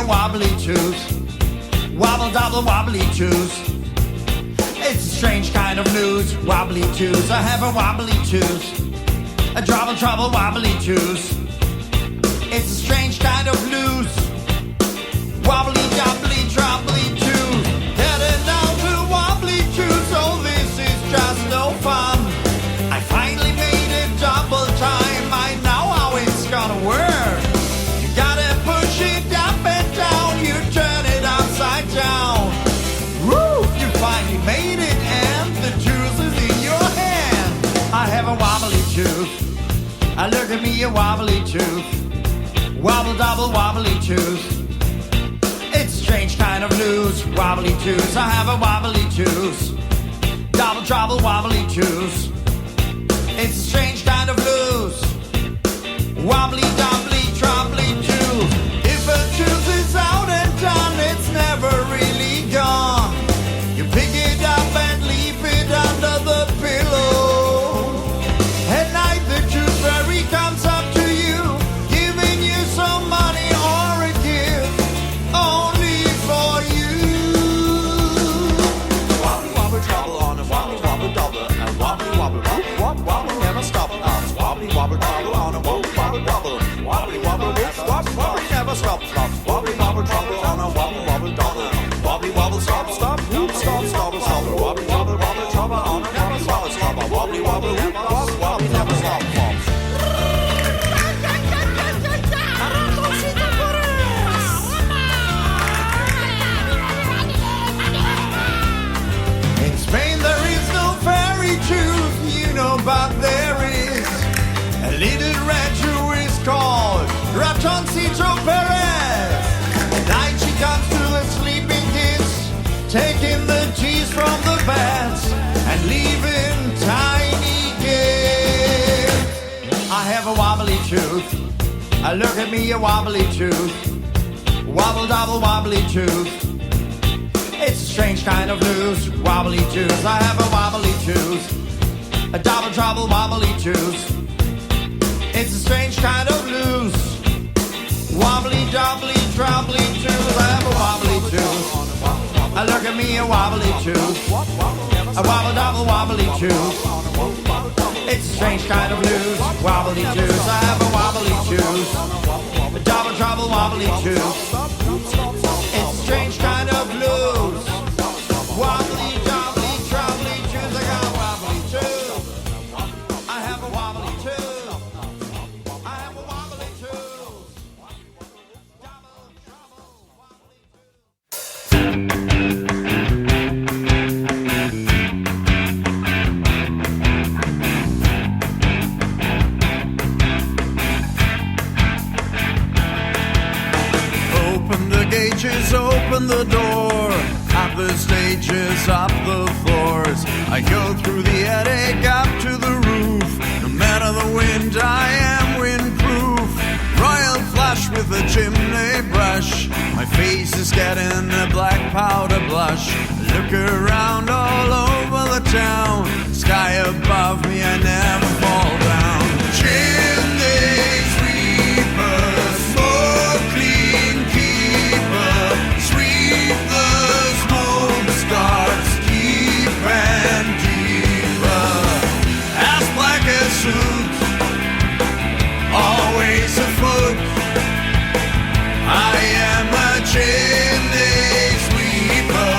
Wobbly tooth, wobble dobble wobbly tooth. It's a strange kind of blues, wobbly twos. I have a wobbly twos, a trouble, wobbly twos. It's a strange kind of blues, wobbly, dobbly, troubly twos. Headed down to wobbly twos, so this is just no fun. I finally made it double time, I know how it's gonna work. You gotta push it up and down, you turn it upside down. Woo! You finally made it and the juice is in your hand. I have a wobbly tooth. I look at me a wobbly tooth. Wobble double wobbly tooth. It's a strange kind of blues. Wobbly tooth. I have a wobbly tooth. Double trouble wobbly tooth. It's a strange kind of blues. Wobbly doubly troubly tooth. If a tooth is out and done, it's never really gone. You pick it up and leave it under the pillow. At night the tooth fairy comes up to you, giving you some money or a gift only for you. Wobbly wobble trouble on a wobbly wobble double, and wobbly wobble wobble wobble never stop. Wobbly wobble trouble on a wobbly wobble double, wobbly wobble wobble wobble never stop. Wobbly wobble trouble on a wobbly wobble double, wobbly wobble stop stop whoop stop stop stop. Wobbly wobble wobble trouble on a never stop stop. Wobbly wobble whoop wobble wobble never stop. In Spain there is no fairy tooth, you know, but there is a little rat who is called Ratoncito Perez. At night she comes to the sleeping kids, taking the cheese from the beds and leaving tiny gifts. I have a wobbly tooth. I look at me a wobbly tooth. Wobble double wobbly tooth. It's a strange kind of blues. Wobbly tooth. I have a wobbly tooth. A double trouble wobbly tooth. It's a strange kind of blues. Wobbly doubly troubly tooth. I have a wobbly tooth. I look at me a wobbly tooth. A wobble double wobbly tooth. It's a strange kind of blues. Wobbly tooth. I have a wobbly tooth. A double trouble wobbly tooth. It's a strange kind of blues. Wobbly doubly troubly tooth. I got a wobbly tooth. I have a wobbly tooth. I have a wobbly tooth. Double trouble wobbly tooth. Open the door, up the stages, up the floors. I go through the attic, up to the roof. No matter the wind, I am windproof. Royal flush with a chimney brush. My face is getting a black powder blush. Look around all over the town. Sky above me, I never fall down. Chimney sweeper, smoke clean keeper. Sweep the smoke starts deep and deeper. As black as soot, always afoot. I am a chimney sweeper.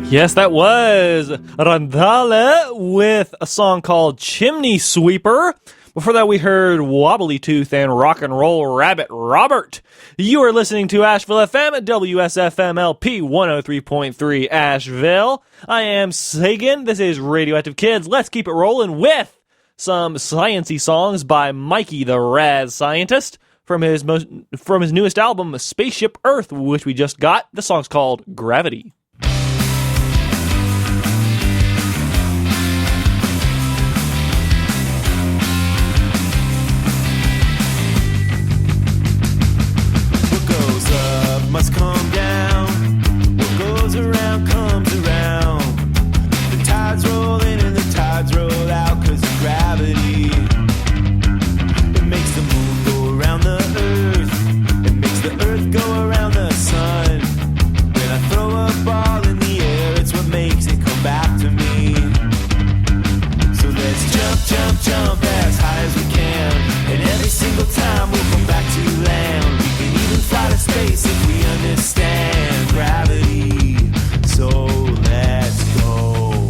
Yes, that was Randale with a song called Chimney Sweeper. Before that, we heard Wobbly Tooth and Rock and Roll Rabbit Robert. You are listening to Asheville FM at WSFMLP 103.3 Asheville. I am Sagan. This is Radioactive Kids. Let's keep it rolling with some science-y songs by Mikey the Raz Scientist from his newest album, Spaceship Earth, which we just got. The song's called Gravity. Must come down. What goes around comes around. The tides roll in and the tides roll out 'cause of gravity. It makes the moon go around the earth. It makes the earth go around the sun. When I throw a ball in the air, it's what makes it come back to me. So let's jump, jump, jump as high as we can. And every single time we'll come back to land. We can even fly to space if we understand gravity. So let's go.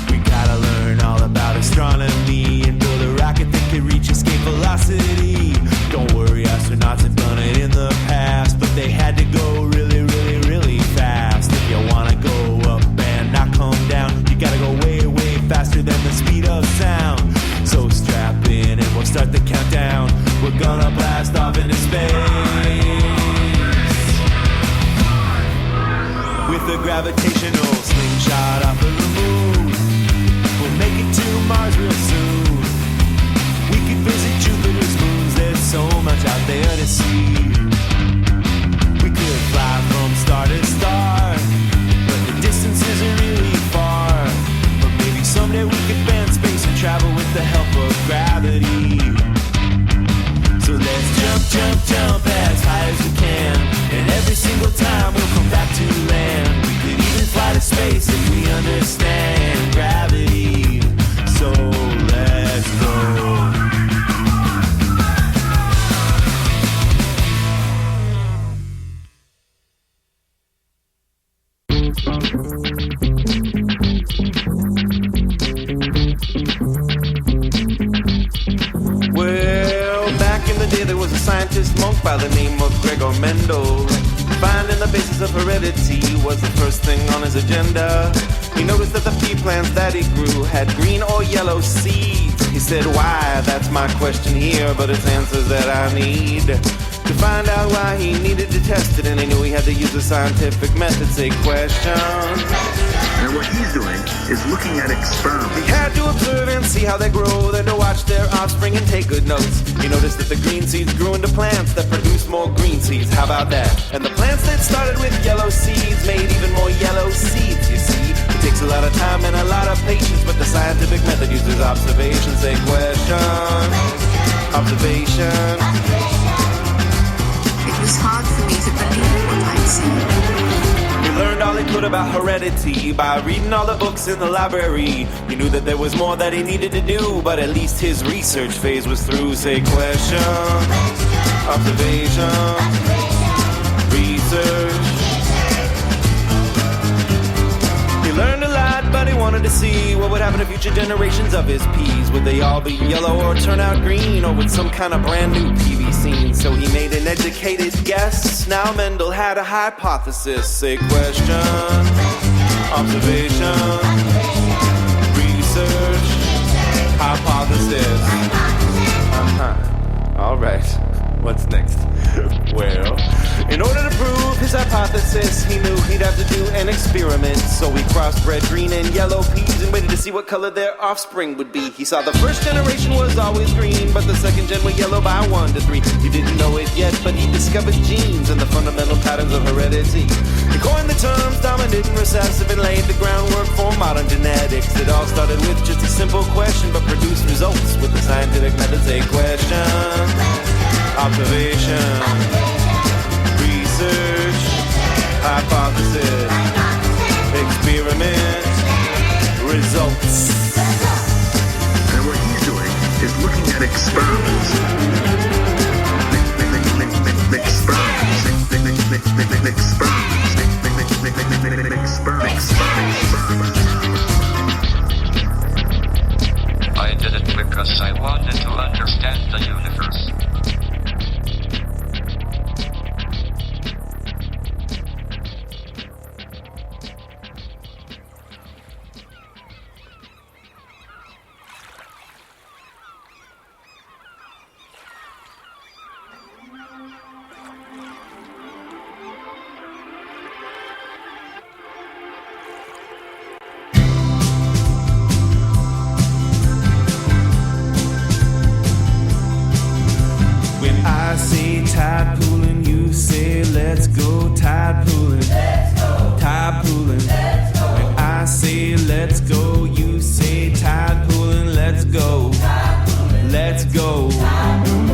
We gotta learn all about astronomy and build a rocket that can reach escape velocity. Don't worry, astronauts have done it in the past, but they had to go really, really, really fast. If you wanna go up and not come down, you gotta go way, way faster than the speed of sound. So strap in and we'll start the countdown. We're gonna blast off into space with a gravitational slingshot off of the moon. We'll make it to Mars real soon. We could visit Jupiter's moons. There's so much out there to see. We could fly from star to star, but the distance isn't really far. But maybe someday we could bend space and travel with the help of gravity. So let's jump, jump, jump as high as we can. And every single time we'll come back to land. We could even fly to space if we understand gravity. So let's go. There was a scientist monk by the name of Gregor Mendel. Finding the basis of heredity was the first thing on his agenda. He noticed that the pea plants that he grew had green or yellow seeds. He said, why? That's my question here, but it's answers that I need. To find out why he needed to test it, and he knew he had to use a scientific method. Say question. And what he's doing is looking at experiments. He had to observe and see how they grow, then to watch their offspring and take good notes. He noticed that the green seeds grew into plants that produced more green seeds. How about that? And the plants that started with yellow seeds made even more yellow seeds, you see. It takes a lot of time and a lot of patience, but the scientific method uses observation. Say question. Observation. It was hard for me to believe what I'd seen. He learned all he could about heredity by reading all the books in the library. He knew that there was more that he needed to do, but at least his research phase was through. Say question, observation, research. He learned a lot, but he wanted to see what would happen to future generations of his peas. Would they all be yellow or turn out green, or would some kind of brand new pea be seen? So he made an educated guess. Now Mendel had a hypothesis. Say question, observation, research, hypothesis. All right. What's next? Well, in order to prove his hypothesis, he knew he'd have to do an experiment. So he crossbred green and yellow peas and waited to see what color their offspring would be. He saw the first generation was always green, but the second gen were yellow by 1 to 3. He didn't know it yet, but he discovered genes and the fundamental patterns of heredity. He coined the terms dominant and recessive and laid the groundwork for modern genetics. It all started with just a simple question, but produced results with the scientific methods. A question, observation, research, hypothesis, experiment, results. And what he's doing is looking at experiments. Experiments. tide pooling, you say let's go tide pooling. Let's go. Tide pooling. Let's go. When I say let's go, you say tide pooling, let's go. Tide pooling. Let's go. Tide pooling.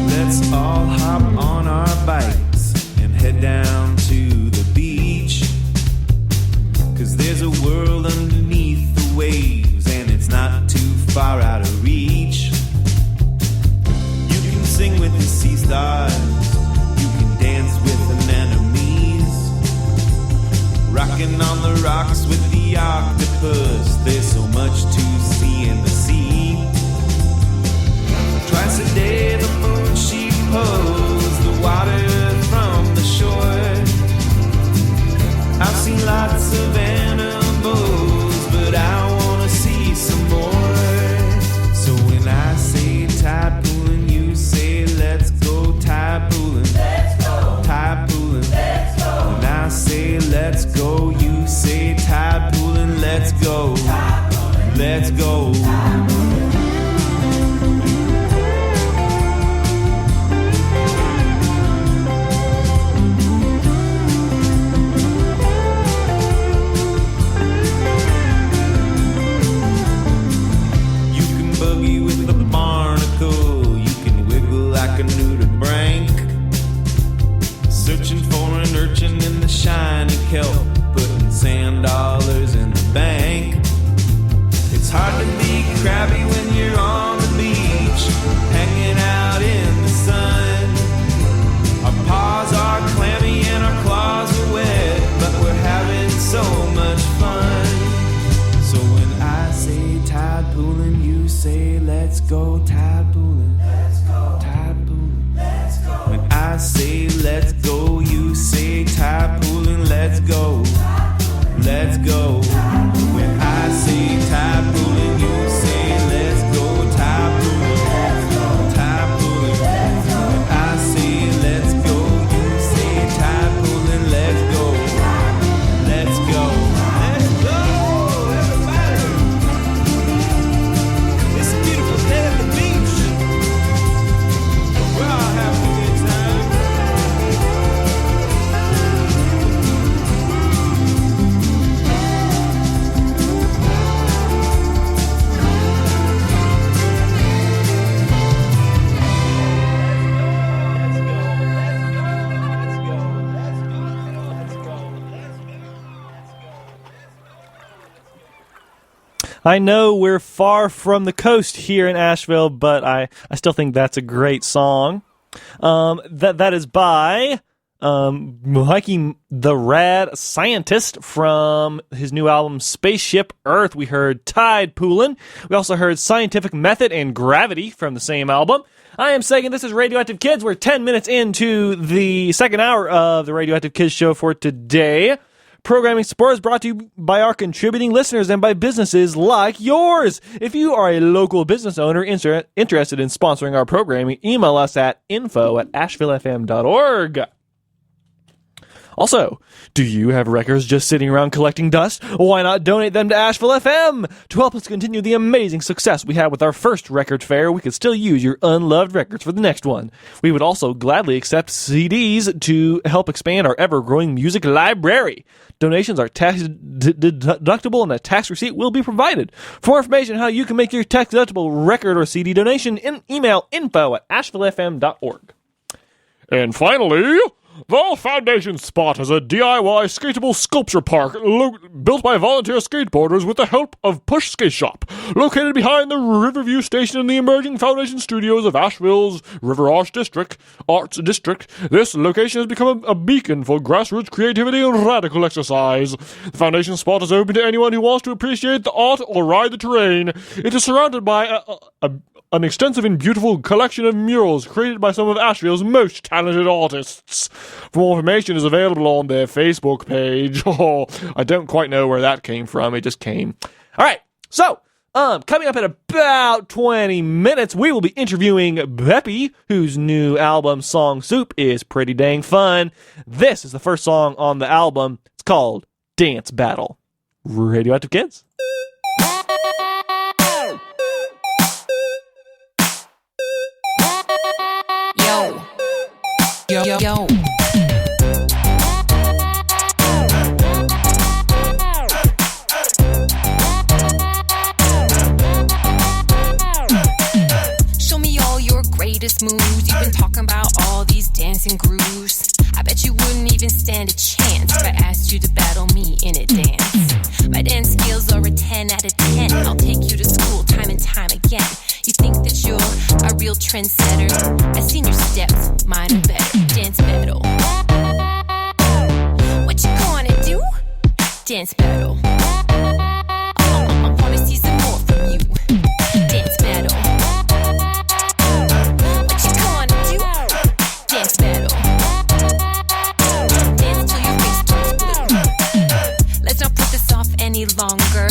Let's all hop on our bikes and head down to the beach. 'Cause there's a world underneath the waves and it's not too far out of reach. You can sing with the sea stars, you can dance with anemones, rocking on the rocks with the octopus. There's so much to see in the sea. Twice a day the moon she pulls the water from the shore. I've seen lots of animals, but I wanna see some more. So when I say tide pooling, you say let's go tide pooling. Let's go. Tide pooling. Let's go. When I say let's go, you say tide pooling, let's go. Tide pooling. Let's go. Tide pooling. Searching for an urchin in the shiny kelp, putting sand dollars in the bank. It's hard to be crabby when you're on the beach, hanging out in the sun. Our paws are clammy and our claws are wet, but we're having so much fun. So when I say tide pooling, you say let's go tide pooling. Let's go tide pooling. Let's go. When I say let's go, you say tide pooling, let's go. Let's go. When I say tide pooling, you say let's go tide pooling. Tide pooling. When I say let's go, you say tide pooling, let's go. Let's go. Let's go, everybody. It's a beautiful day at the beach. We're all having a good time. I know we're far from the coast here in Asheville, but I still think that's a great song. That is by Mikey the Rad Scientist from his new album Spaceship Earth. We heard Tide Poolin'. We also heard Scientific Method and Gravity from the same album. I am Sagan. This is Radioactive Kids. We're 10 minutes into the second hour of the Radioactive Kids show for today. Programming support is brought to you by our contributing listeners and by businesses like yours. If you are a local business owner interested in sponsoring our programming, email us at info@ashevillefm.org. Also, do you have records just sitting around collecting dust? Why not donate them to Asheville FM? To help us continue the amazing success we had with our first record fair, we could still use your unloved records for the next one. We would also gladly accept CDs to help expand our ever-growing music library. Donations are tax-deductible and a tax receipt will be provided. For more information on how you can make your tax-deductible record or CD donation, email info@ashevillefm.org. And finally, the Foundation Spot is a DIY skateable sculpture park built by volunteer skateboarders with the help of Push Skate Shop. Located behind the Riverview Station in the emerging Foundation Studios of Asheville's River Arts District, this location has become a beacon for grassroots creativity and radical exercise. The Foundation Spot is open to anyone who wants to appreciate the art or ride the terrain. It is surrounded by an extensive and beautiful collection of murals created by some of Asheville's most talented artists. For more information is available on their Facebook page. Oh, I don't quite know where that came from. It just came. All right. So, Coming up in about 20 minutes, we will be interviewing Beppie, whose new album, Song Soup, is pretty dang fun. This is the first song on the album. It's called Dance Battle. Radioactive Kids. Yo. Yo, yo, yo. Show me all your greatest moves. You've been talking about all these dancing grooves. I bet you wouldn't even stand a chance if I asked you to battle me in a dance. My dance skills are a 10 out of 10. I'll take you to school time and time again. You think that you're a real trendsetter? I've seen your steps, mine are better. Dance battle. What you gonna do? Dance battle. I wanna see some more from you. Dance battle. What you gonna do? Dance battle. Dance till your face turns blue. Let's not put this off any longer.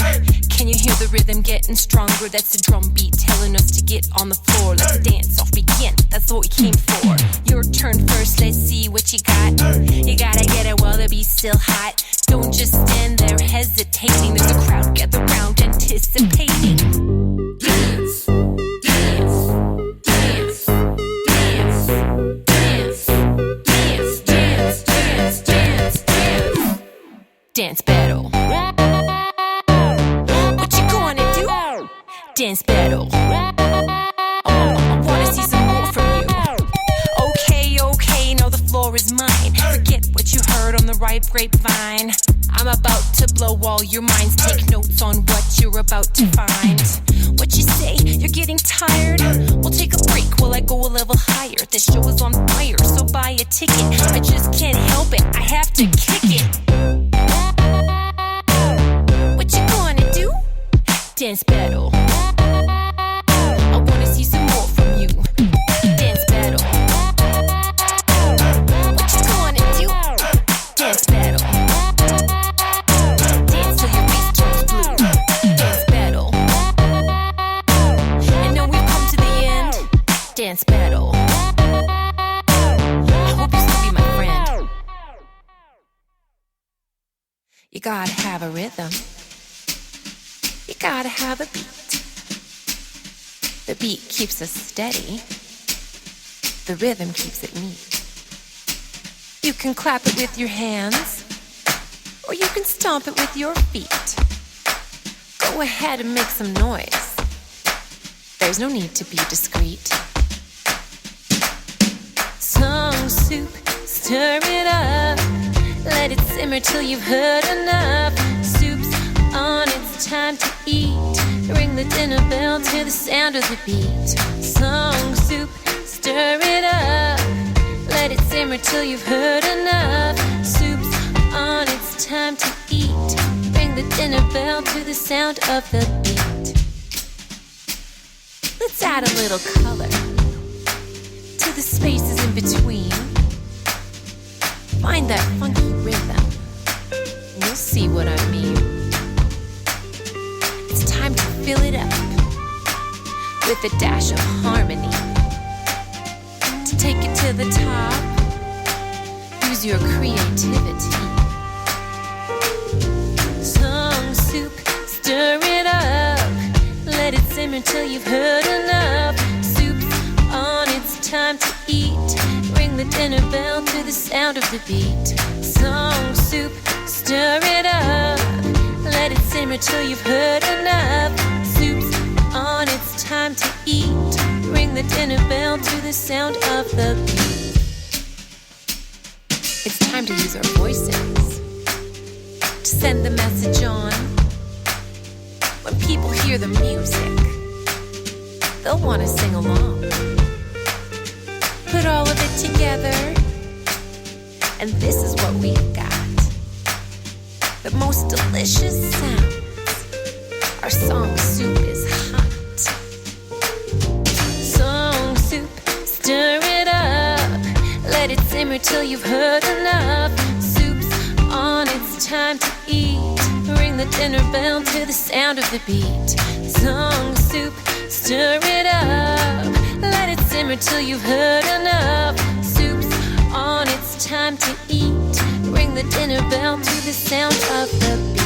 Can you hear the rhythm getting stronger? That's the drum beat telling us to get on the floor. Let's dance off, begin. That's what we came for. Your turn first, let's see what you got. You gotta get it while the beat's still hot. Don't just stand there hesitating. There's a crowd gather round anticipating. Dance, dance, dance, dance, dance, dance, dance, dance, dance, dance. Dance battle. Dance battle. I wanna see some more from you. Okay, now the floor is mine. Forget what you heard on the ripe grapevine. I'm about to blow all your minds. Take notes on what you're about to find. What you say? You're getting tired? We'll take a break while I go a level higher. This show is on fire, so buy a ticket. I just can't help it, I have to kick it. What you gonna do? Dance battle. I wanna see some more from you. Dance battle. What you gonna do? Dance battle. Dance till your face turns blue. Dance battle. And now we've come to the end. Dance battle. I hope you still be my friend. You gotta have a rhythm. You gotta have a beat. The beat keeps us steady. The rhythm keeps it neat. You can clap it with your hands, or you can stomp it with your feet. Go ahead and make some noise. There's no need to be discreet. Song soup, stir it up. Let it simmer till you've heard enough. Soup's on, it's time to eat. Ring the dinner bell to the sound of the beat. Song soup, stir it up. Let it simmer till you've heard enough. Soup's on, it's time to eat. Ring the dinner bell to the sound of the beat. Let's add a little color to the spaces in between. Find that funky rhythm, and you'll see what I mean. Time to fill it up with a dash of harmony. To take it to the top, use your creativity. Song soup, stir it up. Let it simmer till you've heard enough. Soup's on, it's time to eat. Ring the dinner bell to the sound of the beat. Song soup, stir it up. Let it simmer till you've heard enough. Soup's on, it's time to eat. Ring the dinner bell to the sound of the beat. It's time to use our voices to send the message on. When people hear the music, they'll want to sing along. Put all of it together, and this is what we've got. The most delicious sounds. Our song soup is hot. Song soup, stir it up. Let it simmer till you've heard enough. Soup's on, it's time to eat. Ring the dinner bell to the sound of the beat. tongue soup. Stir it up, let it simmer till you've heard enough. Soup's on, it's time to eat. Ring the dinner bell to the sound of the beat.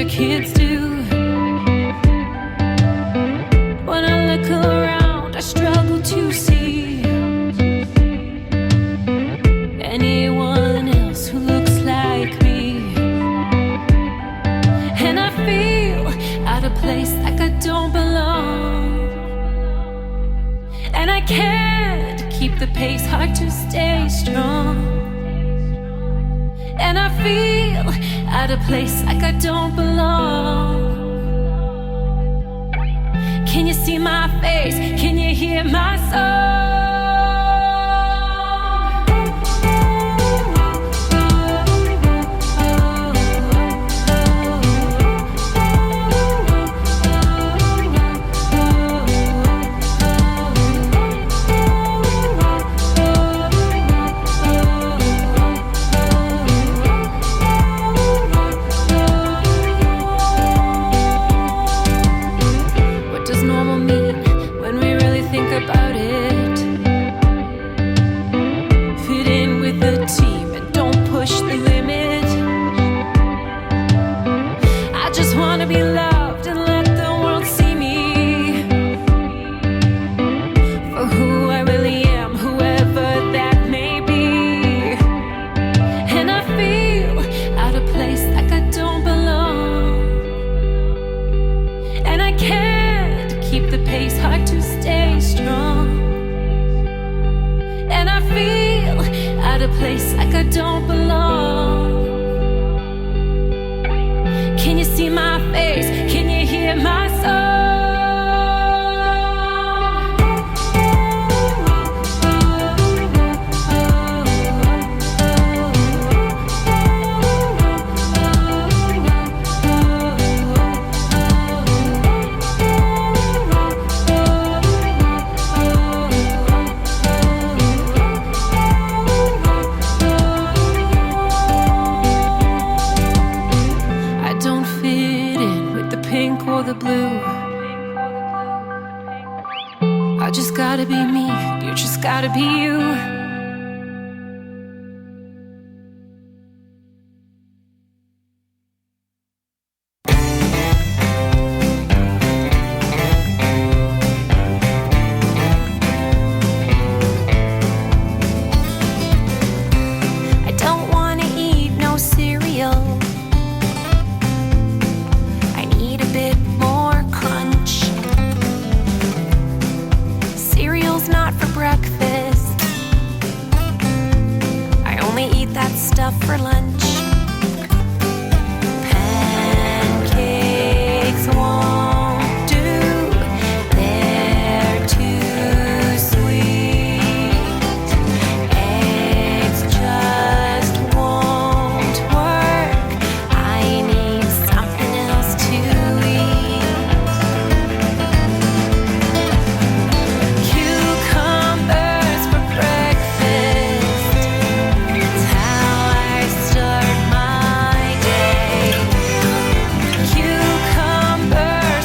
Kids do. When I look around, I struggle to see anyone else who looks like me. And I feel out of place, like I don't belong. And I can't keep the pace, hard to stay strong. And I feel out of place, like I don't belong. Can you see my face? Can you hear my song? Place like I don't belong. Can you see my face? Can you hear my song? Gotta be me, you just gotta be you. I don't wanna eat no cereal. I need a bit more crunch. Not for breakfast. I only eat that stuff for lunch. Pancakes won't do. They're too sweet. Eggs just won't work. I need something else to eat. Cucumbers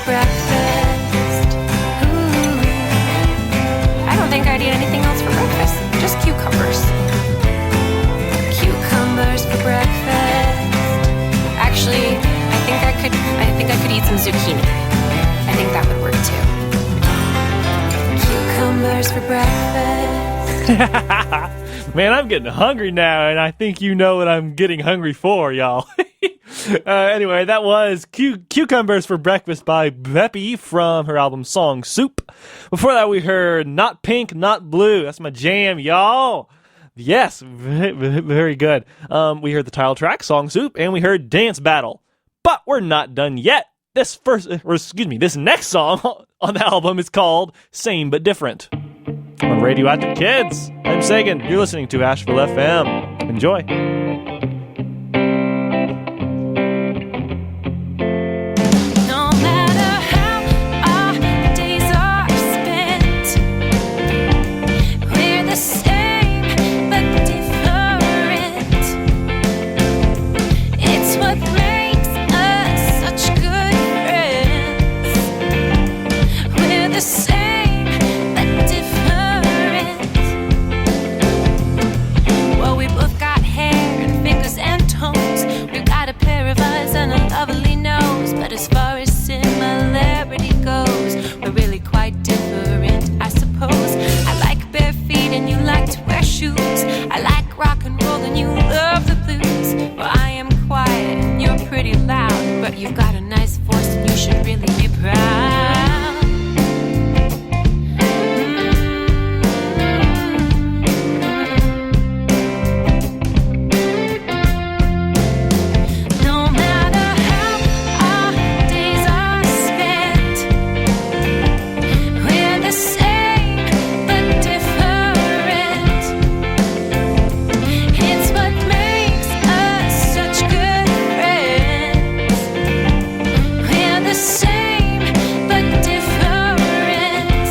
breakfast. Ooh. I don't think I'd eat anything else for breakfast. Just cucumbers. Cucumbers for breakfast. Actually, I think I could eat some zucchini. I think that would work too. Cucumbers for breakfast. Man, I'm getting hungry now, and I think you know what I'm getting hungry for, y'all. Anyway, that was Cucumbers for Breakfast by Beppie from her album Song Soup. Before that, we heard Not Pink, Not Blue. That's my jam, y'all. Yes, very good. We heard the title track, Song Soup, and we heard Dance Battle. But we're not done yet. This next song on the album is called Same But Different. On Radioactive Kids, I'm Sagan. You're listening to Asheville FM. Enjoy. No matter how our days are spent, we're the same but different. It's what makes us such good friends. We're the same but different. Well, we both got hair and fingers and toes. We've got a pair of eyes and a lovely nose. But as far as similarity goes, we're really quite different, I suppose. I like bare feet and you like to wear shoes. I like rock and roll and you love the blues. Well, I am quiet and you're pretty loud, but you've got a nice voice and you should really be proud. No matter how our days are spent, we're the same but different. It's what makes us such good friends. We're the same but different.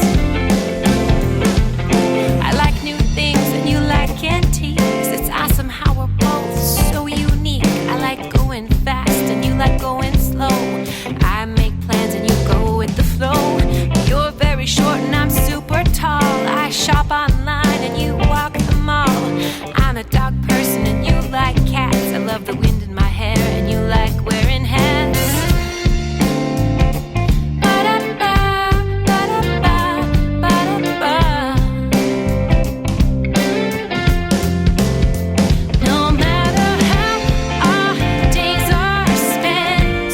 I like new things and you like antiques. It's awesome how we're both so unique. I like going fast and you like going slow. I make plans and you go with the flow. You're very short and I'm super tall. I shop online and you walk the mall. I'm a dog person and you like cats. I love the wind in my hair and you like wearing hats. Ba-da-ba, ba-da-ba, ba-da-ba. No matter how our days are spent,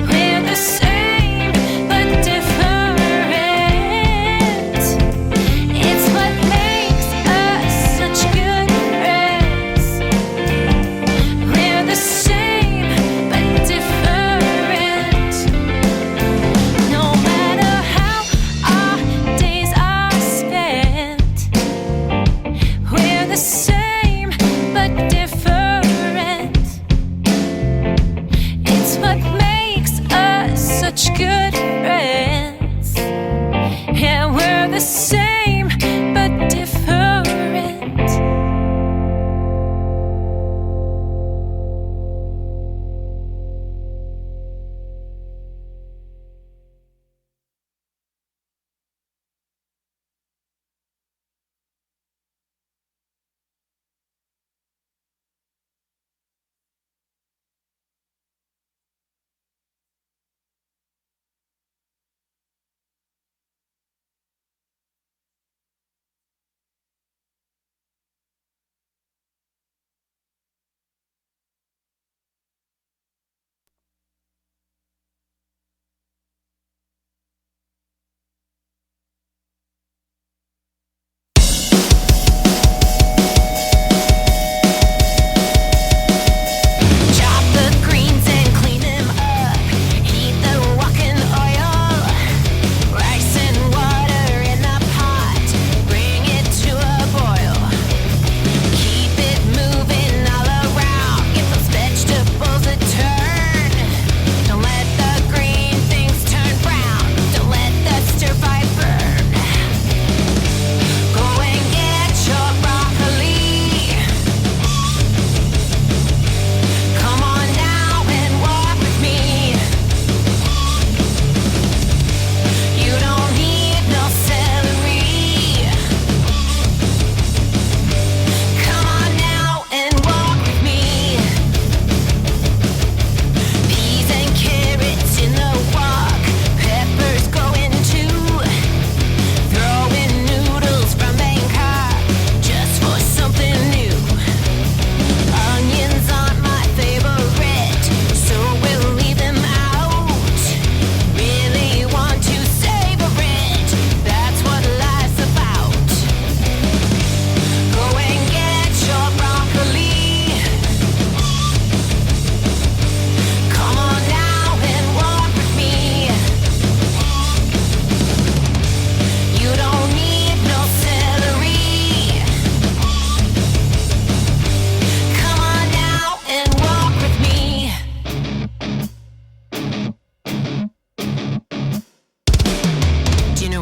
we're the same but different. It's what makes us such good friends. We're the same but different. No matter how our days are spent, we're the same but different. It's what makes us such good friends. Yeah, we're the same but different.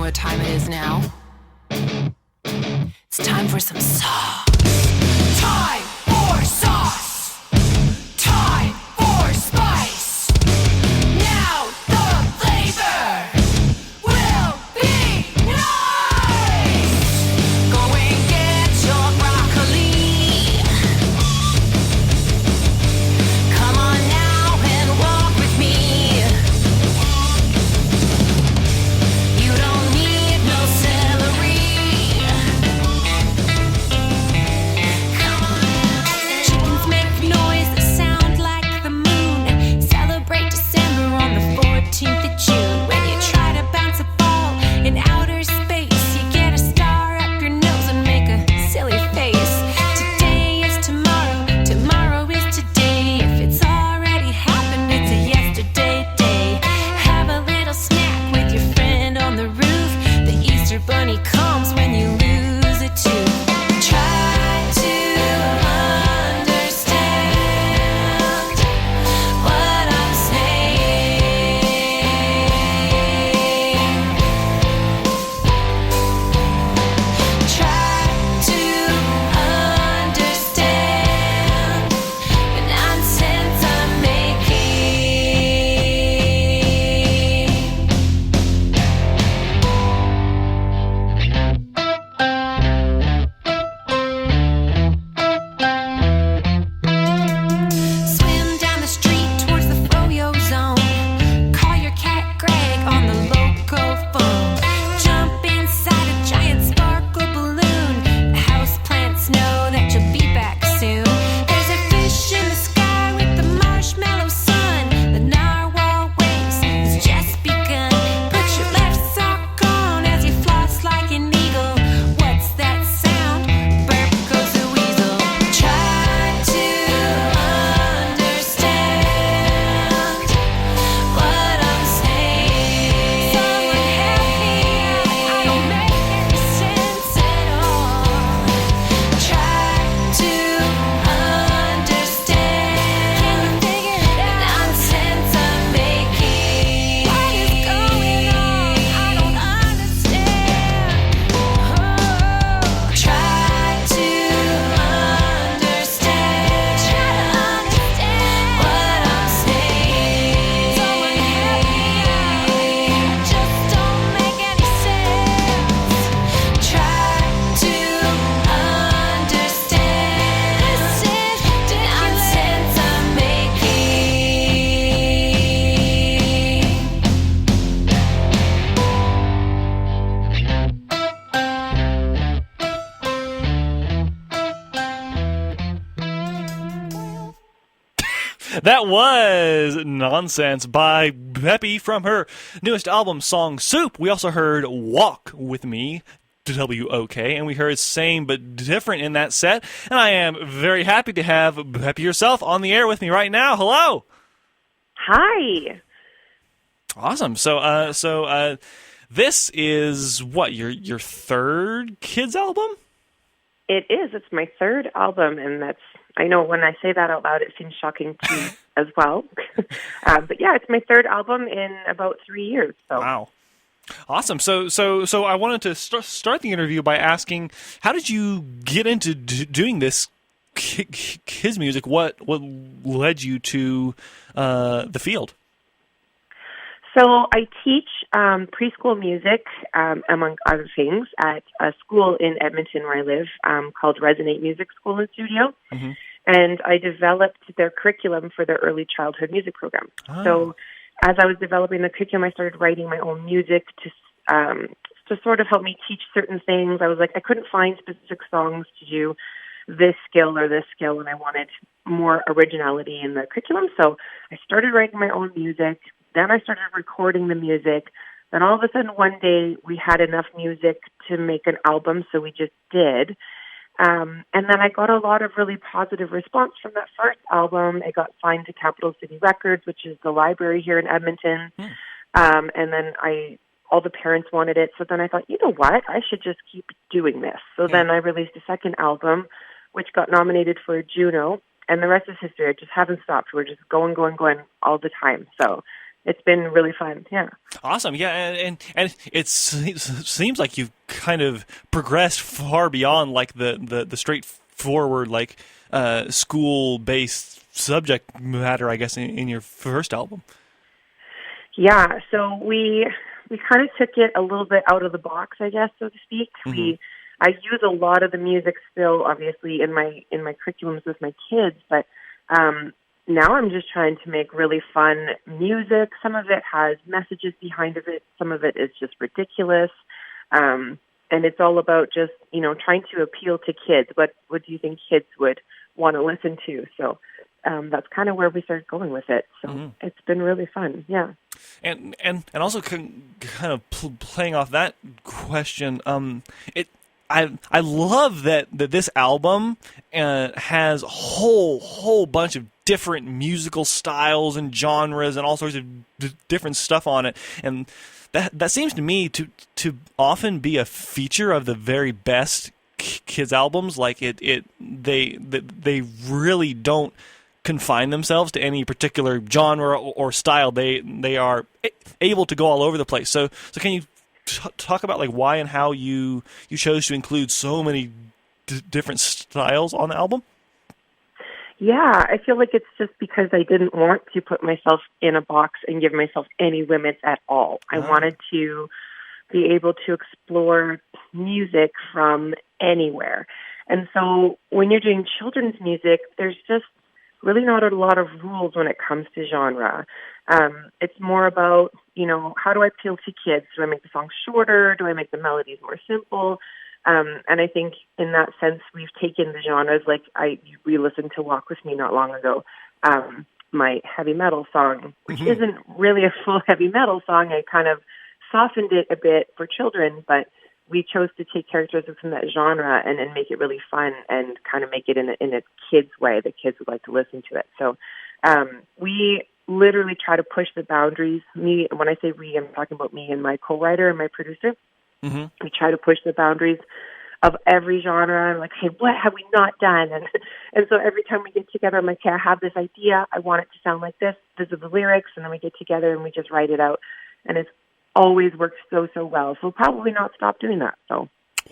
what time it is now? It's time for some sauce. Time for sauce. Time for spice. Now the flavor will be nice. Go and get your broccoli. Come on now and walk with me. You don't need no celery. Chickens make noise that sound like the moon. Celebrate December on the 14th of June. When you try to bounce a ball in outer space, you get a star up your nose and make a silly face. Today is tomorrow, tomorrow is today. If it's already happened, it's a yesterday day. Have a little snack with your friend on the roof. The Easter bunny comes when you lose a tooth. Try to understand what I'm saying. Try to understand the nonsense I'm Swim down the street towards the froyo zone. Call your cat Greg on the local phone. Jump inside a giant sparkle balloon. Houseplants know that you'll be back soon. There's a fish in the sky with the marshmallow sun. The narwhal waves has just begun. Put your left sock on as you floss like an eagle. What's that sound? Burp goes the weasel. Try to understand what I'm saying. Someone help me out. I don't make any sense at all. Try to understand. Can you figure it out? The nonsense I'm making. What is going on? I don't understand. Oh, try to understand. Try to understand what I'm saying. Someone help me out. It just don't make any sense. Try to understand. This is the nonsense I'm That was Nonsense by Beppie from her newest album, Song Soup. We also heard Walk With Me, WOK, and we heard Same But Different in that set. And I am very happy to have Beppie herself on the air with me right now. Hello. Hi. Awesome. So this is what, your third kids album? It is. It's my third album, and that's, I know when I say that out loud, it seems shocking to you as well. But yeah, it's my third album in about 3 years. So. Wow. Awesome. So I wanted to start the interview by asking, how did you get into doing this kids music? What led you to the field? So I teach preschool music, among other things, at a school in Edmonton where I live called Resonate Music School and Studio. Mm-hmm. And I developed their curriculum for their early childhood music program. Oh. So as I was developing the curriculum, I started writing my own music to sort of help me teach certain things. I was like, I couldn't find specific songs to do this skill or this skill, and I wanted more originality in the curriculum. So I started writing my own music. Then I started recording the music. Then all of a sudden one day we had enough music to make an album, so we just did. And then I got a lot of really positive response from that first album. It got signed to Capital City Records, which is the library here in Edmonton. And then all the parents wanted it. So then I thought, you know what? I should just keep doing this. So then I released a second album, which got nominated for a Juno. And the rest is history. I just haven't stopped. We're just going all the time. So it's been really fun. Yeah. Awesome. Yeah, and it seems like you've kind of progressed far beyond like the straightforward like school-based subject matter, I guess, in your first album. Yeah, so we kind of took it a little bit out of the box, I guess, so to speak. I use a lot of the music still, obviously, in my curriculums with my kids, but now I'm just trying to make really fun music. Some of it has messages behind of it. Some of it is just ridiculous. And it's all about just, trying to appeal to kids. What do you think kids would want to listen to? So that's kind of where we started going with it. So it's been really fun. Yeah. And also kind of playing off that question, I love that this album has a whole bunch of different musical styles and genres and all sorts of different stuff on it, and that seems to me to often be a feature of the very best kids albums. Like they really don't confine themselves to any particular genre or style. They are able to go all over the place. So can you talk about like why and how you chose to include so many different styles on the album? Yeah, I feel like it's just because I didn't want to put myself in a box and give myself any limits at all. I wanted to be able to explore music from anywhere. And so when you're doing children's music, there's just really not a lot of rules when it comes to genre. It's more about, how do I appeal to kids? Do I make the songs shorter? Do I make the melodies more simple? And I think in that sense, we've taken the genres. Like we listened to Walk With Me not long ago, my heavy metal song, which isn't really a full heavy metal song. I kind of softened it a bit for children, but we chose to take characters within that genre and make it really fun and kind of make it in a kid's way that kids would like to listen to it. So we literally try to push the boundaries. When I say we, I'm talking about me and my co-writer and my producer. We try to push the boundaries of every genre. I'm like, hey, what have we not done? And so every time we get together, I'm like, okay, I have this idea. I want it to sound like this. These are the lyrics. And then we get together and we just write it out. And it's always worked so well. So we'll probably not stop doing that. So.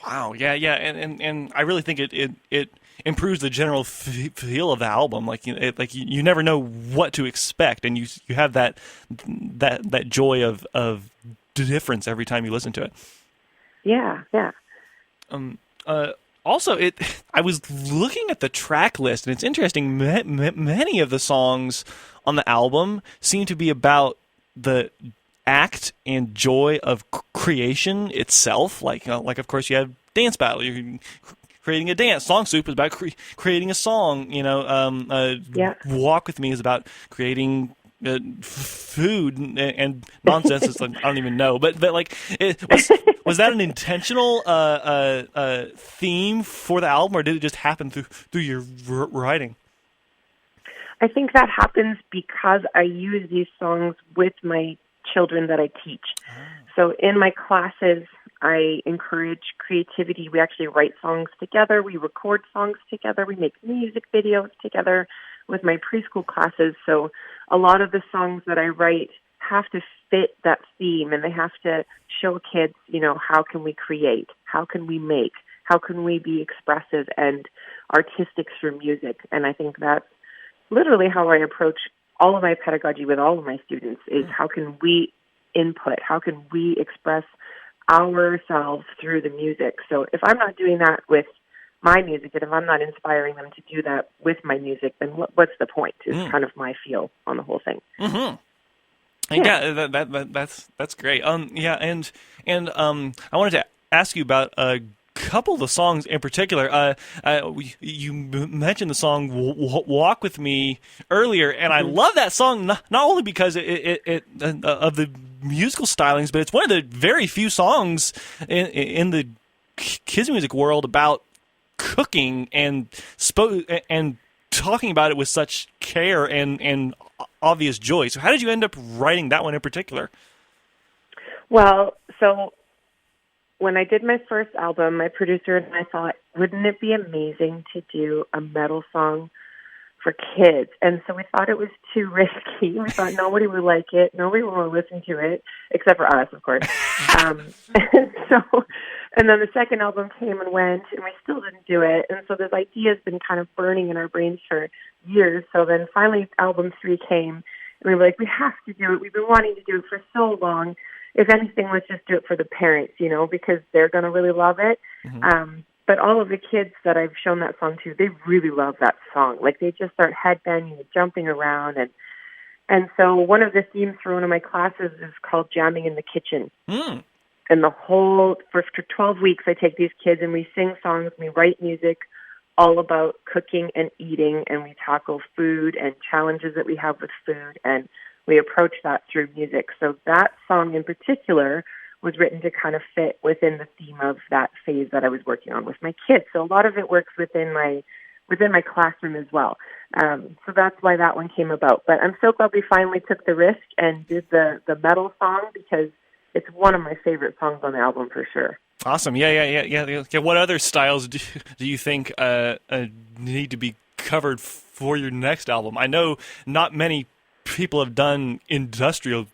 Wow. Yeah. And I really think it improves the general feel of the album. Like you never know what to expect, and you have that joy of difference every time you listen to it. Yeah. Also, I was looking at the track list, and it's interesting. Many of the songs on the album seem to be about the act and joy of creation itself. Like of course, you have Dance Battle. You're creating a dance. Song Soup is about creating a song. Walk With Me is about creating food and nonsense. It's like, I don't even know, but like, was that an intentional theme for the album, or did it just happen through your writing? I think that happens because I use these songs with my children that I teach. So in my classes, I encourage creativity. We actually write songs together. We record songs together. We make music videos together with my preschool classes. So a lot of the songs that I write have to fit that theme, and they have to show kids, how can we create? How can we make? How can we be expressive and artistic through music? And I think that's literally how I approach all of my pedagogy with all of my students is how can we input? How can we express ourselves through the music? So if I'm not doing that with my music, and if I'm not inspiring them to do that with my music, then what's the point? Is kind of my feel on the whole thing. Yeah, that's great. And I wanted to ask you about a couple of the songs in particular. You mentioned the song "Walk With Me" earlier, and I love that song not only because it of the musical stylings, but it's one of the very few songs in the kids music world about cooking and talking about it with such care and obvious joy. So how did you end up writing that one in particular? Well, so when I did my first album, my producer and I thought, wouldn't it be amazing to do a metal song for kids. And so we thought it was too risky. We thought nobody would like it. Nobody would listen to it, except for us, of course. And then the second album came and went, and we still didn't do it. And so this idea has been kind of burning in our brains for years. So then finally album 3 came, and we were like, we have to do it. We've been wanting to do it for so long. If anything, let's just do it for the parents, because they're going to really love it. But all of the kids that I've shown that song to, they really love that song. Like, they just start headbanging and jumping around. And so one of the themes for one of my classes is called Jamming in the Kitchen. And for 12 weeks, I take these kids and we sing songs, and we write music all about cooking and eating, and we tackle food and challenges that we have with food, and we approach that through music. So that song in particular was written to kind of fit within the theme of that phase that I was working on with my kids. So a lot of it works within my classroom as well. So that's why that one came about. But I'm so glad we finally took the risk and did the metal song, because it's one of my favorite songs on the album for sure. Awesome. Yeah. What other styles do you think need to be covered for your next album? I know not many people have done industrial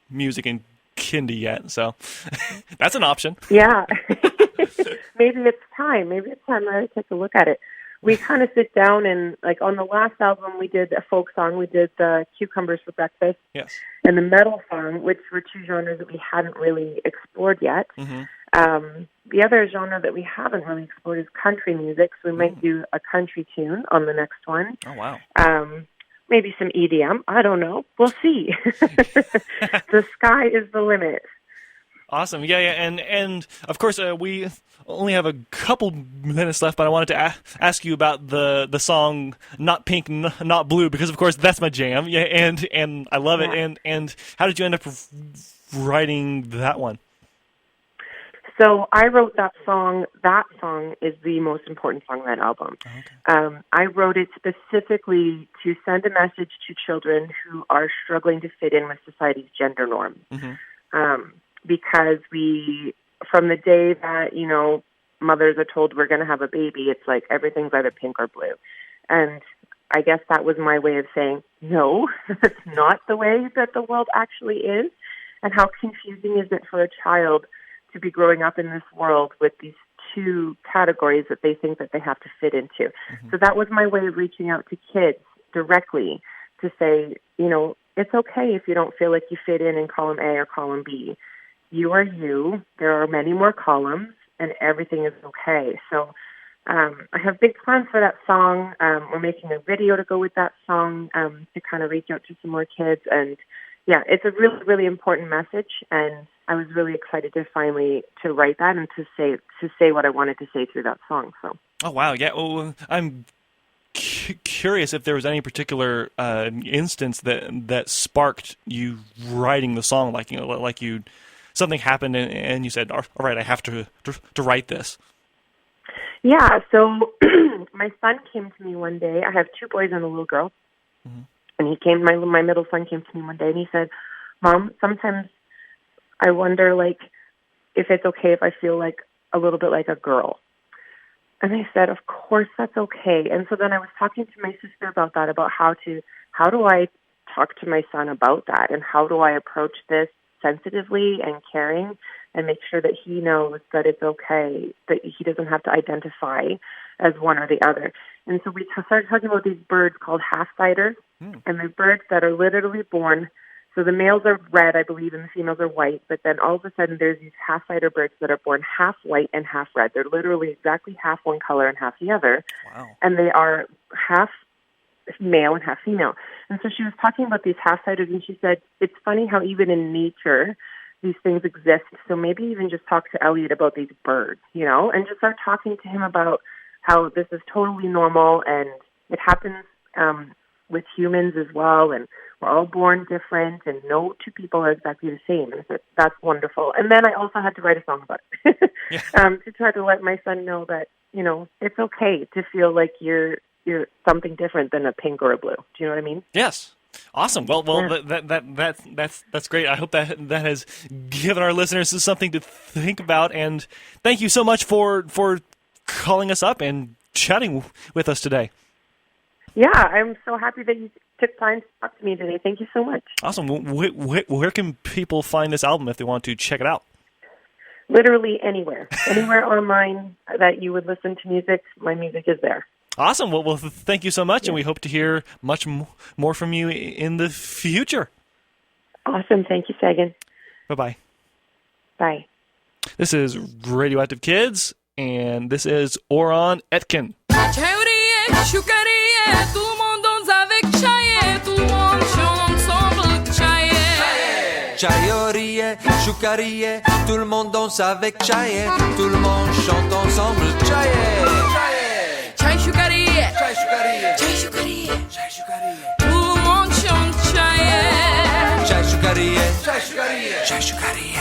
music in kindy yet, so that's an option. Yeah. Maybe it's time to take a look at it. We kind of sit down and, like, on the last album we did a folk song, we did the Cucumbers for Breakfast. Yes. And the metal song, which were two genres that we hadn't really explored yet. The other genre that we haven't really explored is country music, so we might do a country tune on the next one. Oh, wow. Maybe some EDM. I don't know. We'll see. The sky is the limit. Awesome. Yeah. And of course, we only have a couple minutes left, but I wanted to ask you about the song "Not Pink, Not Blue," because of course that's my jam. Yeah, and I love it. And how did you end up writing that one? So I wrote that song. That song is the most important song on that album. Okay. I wrote it specifically to send a message to children who are struggling to fit in with society's gender norms. Because from the day that, mothers are told we're going to have a baby, it's like everything's either pink or blue. And I guess that was my way of saying, no, that's not the way that the world actually is. And how confusing is it for a child to be growing up in this world with these two categories that they think that they have to fit into. So that was my way of reaching out to kids directly to say, it's okay if you don't feel like you fit in column A or column B. You are you. There are many more columns, and everything is okay. So I have big plans for that song. We're making a video to go with that song to kind of reach out to some more kids. And yeah, it's a really, really important message, and I was really excited to finally to write that and to say what I wanted to say through that song. So. Oh wow, yeah. Well, I'm curious if there was any particular instance that sparked you writing the song, like something happened and you said, "All right, I have to write this." Yeah. So my son came to me one day. I have two boys and a little girl. And he came, my middle son came to me one day and he said, "Mom, sometimes I wonder, if it's okay if I feel like a little bit like a girl." And I said, "Of course that's okay." And so then I was talking to my sister about that, about how do I talk to my son about that, and how do I approach this sensitively and caring and make sure that he knows that it's okay, that he doesn't have to identify as one or the other. And so we started talking about these birds called half-siders, and they're birds that are literally born. So the males are red, I believe, and the females are white, but then all of a sudden there's these half-sider birds that are born half white and half red. They're literally exactly half one color and half the other. Wow. And they are half male and half female. And so she was talking about these half-siders, and she said, it's funny how even in nature these things exist. So maybe even just talk to Elliot about these birds, and just start talking to him about how this is totally normal, and it happens with humans as well, and we're all born different, and no two people are exactly the same. And so that's wonderful. And then I also had to write a song about it to try to let my son know that, it's okay to feel like you're something different than a pink or a blue. Do you know what I mean? Yes. Awesome. Well, yeah. That's great. I hope that has given our listeners something to think about. And thank you so much for calling us up and chatting with us today. Yeah, I'm so happy that you took time to talk to me today. Thank you so much. Awesome. Where can people find this album if they want to check it out? Literally anywhere. Anywhere online that you would listen to music, my music is there. Awesome. Well, thank you so much, and we hope to hear much more from you in the future. Awesome. Thank you, Sagan. Bye-bye. Bye. This is Radioactive Kids, and this is Oron Etkin. Chaillerie, choucarie, tout le monde danse avec Chaye, tout le monde chante ensemble Chaye. Chaye choucarie, Chaye choucarie, Chaye choucarie, Chaye choucarie, tout le monde chante Chaye. Chaye choucarie, Chaye choucarie, Chaye choucarie,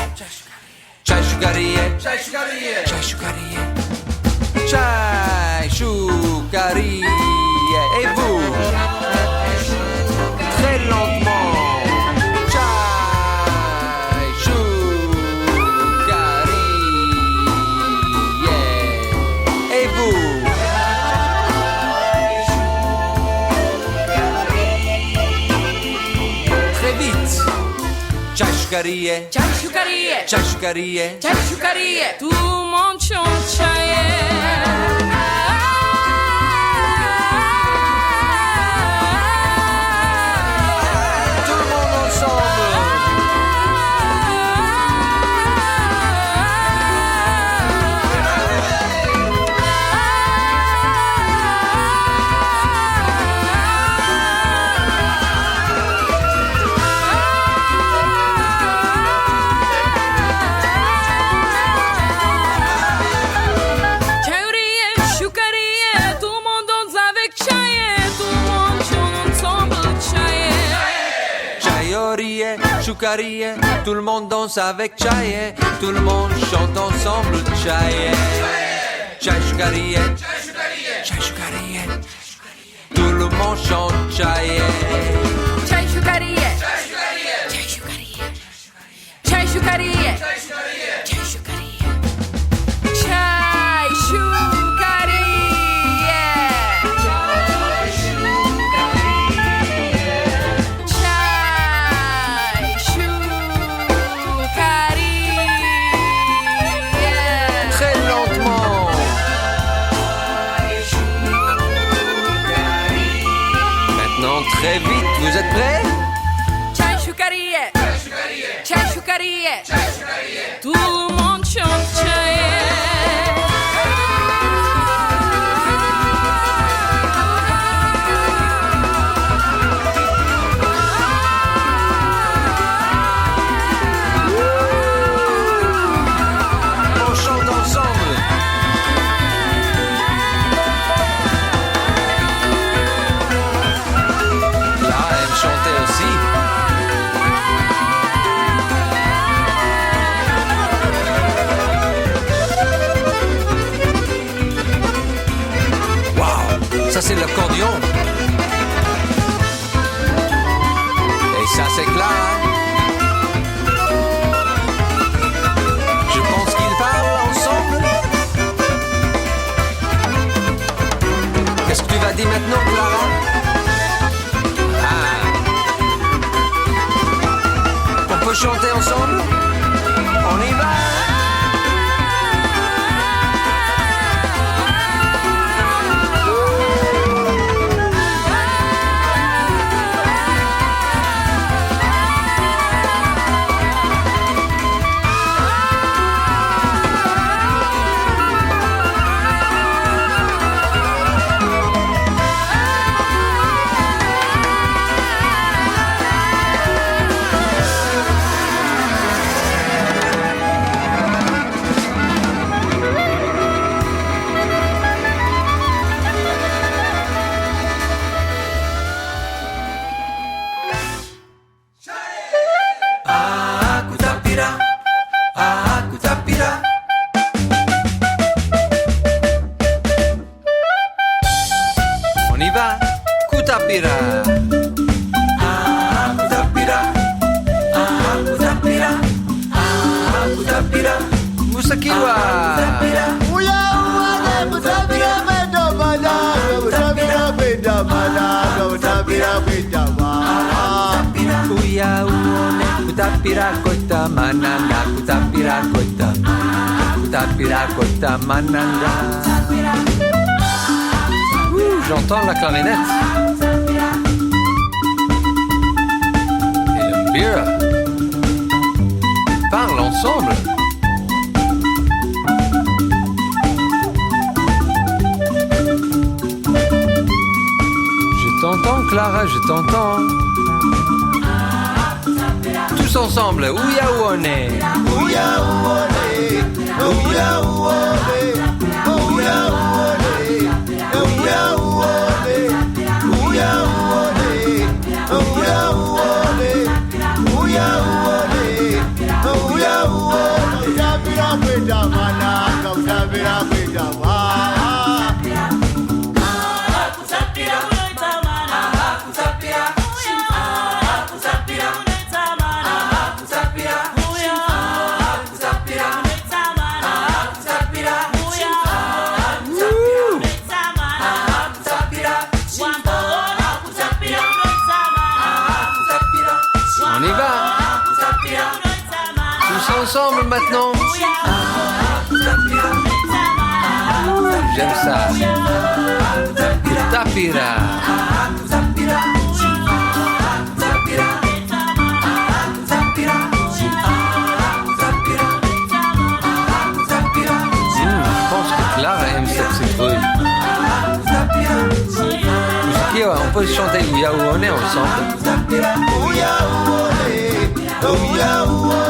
Chaye choucarie, Chaye choucarie, Chaye choucarie, Chaye choucarie. Et vous, très lentement. Choucarie, choucarie, choucarie, choucarie, tout le monde chante tout le monde ensemble. Choucarie, tout le monde danse avec Chaye, tout le monde chante ensemble Chaye. Chaye choucarie, Chaye choucarie, tout le monde chante Chaye. Chaye choucarie, Chaye choucarie, Chaye choucarie, Chaye choucarie, Chaye choucarie. Très vite, vous êtes prêts? Chaye choucarie, Chaye choucarie, tout le monde chante Chaye. On chante ensemble. Chanter aussi. Waouh, ça c'est l'accordéon. Et ça c'est clair. Je pense qu'ils parlent ensemble. Qu'est-ce que tu vas dire maintenant, Clara? On peut chanter ensemble? On y va! Kutapirakota mananga, kutapirakota, kutapirakota mananga. J'entends la clarinette. Et le mbira. Parlent ensemble. Je t'entends, Clara, je t'entends. Tous ensemble, ouya ouone. Ouya ouone, ouya ouone, ouya ouone, ouya ouone, ouya ouone, ouya ouone, ouya ouone, ouya ouone. Sabira peda mana, sabira peda wa. Ensemble maintenant. J'aime ça. Tapira. Je pense que Clara aime cette citrouille. On peut chanter Ouya Ouone ensemble. Ouya Ouone, Ouya Ouone.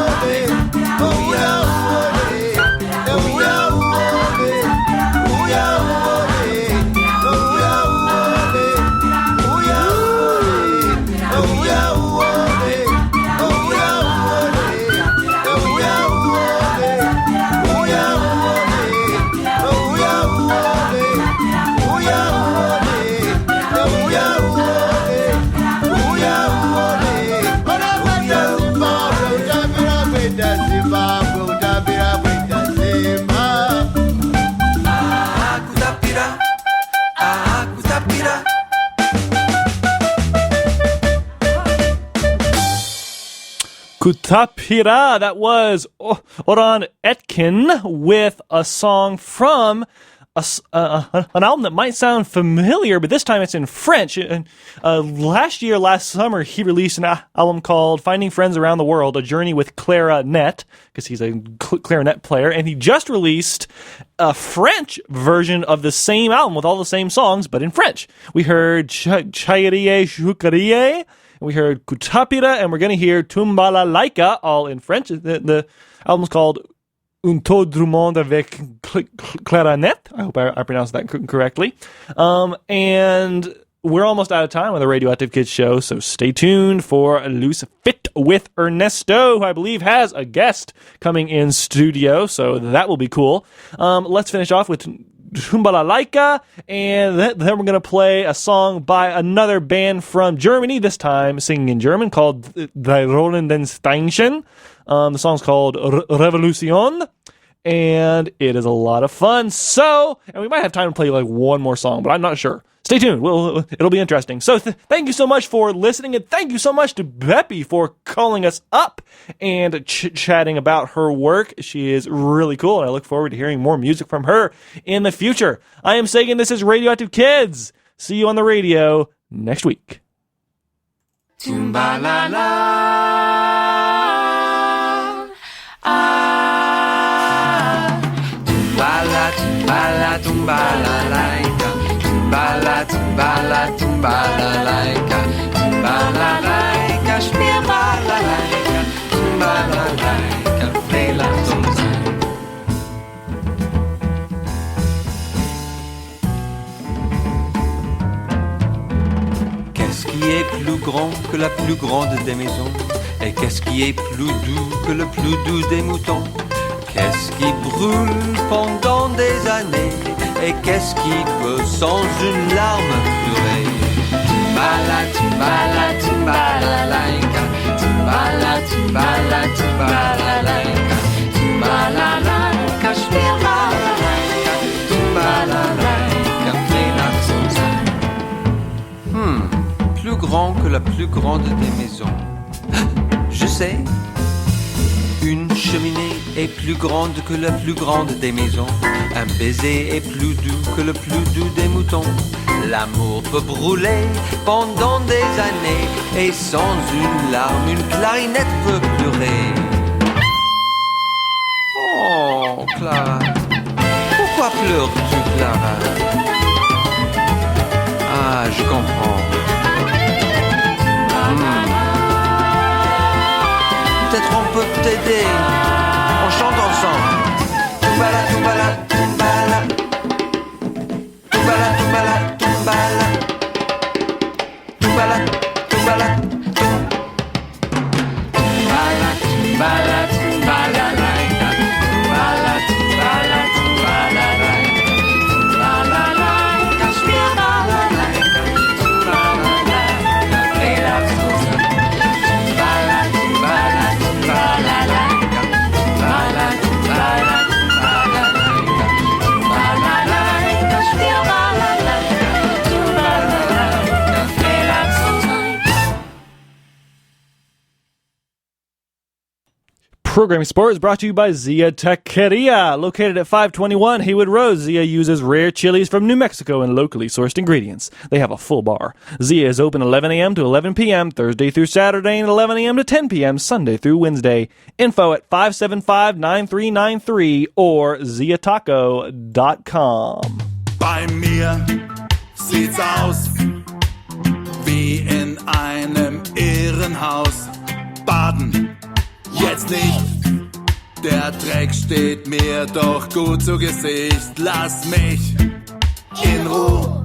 Kutapira, that was Oran Etkin with a song from an album that might sound familiar, but this time it's in French. Last summer, he released an album called Finding Friends Around the World, A Journey with Clarinet, because he's a clarinet player, and he just released a French version of the same album with all the same songs, but in French. We heard Chayerie Choukarie, we heard Kutapira, and we're going to hear Tumbala Laika, all in French. The album's called Un tour du monde avec clarinet. I hope I pronounced that correctly. And we're almost out of time on the Radioactive Kids show, so stay tuned for Loose Fit with Ernesto, who I believe has a guest coming in studio, so that will be cool. Let's finish off with Tumbala Laika, and then we're going to play a song by another band from Germany, this time singing in German, called Die Rollenden Steinchen. The song's called Revolution, and it is a lot of fun. So, and we might have time to play like one more song, but I'm not sure. Stay tuned. It'll be interesting. So thank you so much for listening, and thank you so much to Beppie for calling us up and chatting about her work. She is really cool, and I look forward to hearing more music from her in the future. I am Sagan. This is Radioactive Kids. See you on the radio next week. Tumbalala, tumbala, tumbala, tumbala, laika. Tumbala, tumbala, tumbala, laika. Tumbala, laika, spirbala, laika. Tumbala, laika, vela, tumsa. Qu'est-ce qui est plus grand que la plus grande des maisons? Et qu'est-ce qui est plus doux que le plus doux des moutons? Qu'est-ce qui brûle pendant des années? Et qu'est-ce qui peut sans une larme pleurer? Tumbala, tumbala, tumbala, laika. Tumbala, tumbala, tumbala, laika. Tumbala, laika, spirbala, laika. Tumbala, laika, plena sonsa. Plus grand que la plus grande des maisons. je sais. Une cheminée est plus grande que la plus grande des maisons. Un baiser est plus doux que le plus doux des moutons. L'amour peut brûler pendant des années et sans une larme, une clarinette peut pleurer. Oh, Clara, pourquoi pleures-tu, Clara? Ah, je comprends. Peut-être on peut t'aider. On chante ensemble. Tumbala, tumbala, tumbala. Tumbala, tumbala, tumbala. Tumbala, tumbala, tumbala, tumbala, tumbala, laika. Tumbala, tumbala, tumbala, laika. Tumbala, laika, spiel balalaika. Tumbala, laika, relax zusammen. Tumbala, tumbala, tumbala, laika. Tumbala, tumbala, tumbala, laika. Tumbala, laika, spiel balalaika. Tumbala, laika, relax zusammen. Programming Support is brought to you by Zia Taqueria. Located at 521 Haywood Road, Zia uses rare chilies from New Mexico and locally sourced ingredients. They have a full bar. Zia is open 11 a.m. to 11 p.m. Thursday through Saturday and 11 a.m. to 10 p.m. Sunday through Wednesday. Info at 575-9393 or ziataco.com. Bei mir sieht's aus wie in einem Irrenhaus. Baden jetzt nicht, der Dreck steht mir doch gut zu Gesicht. Lass mich in Ruhe,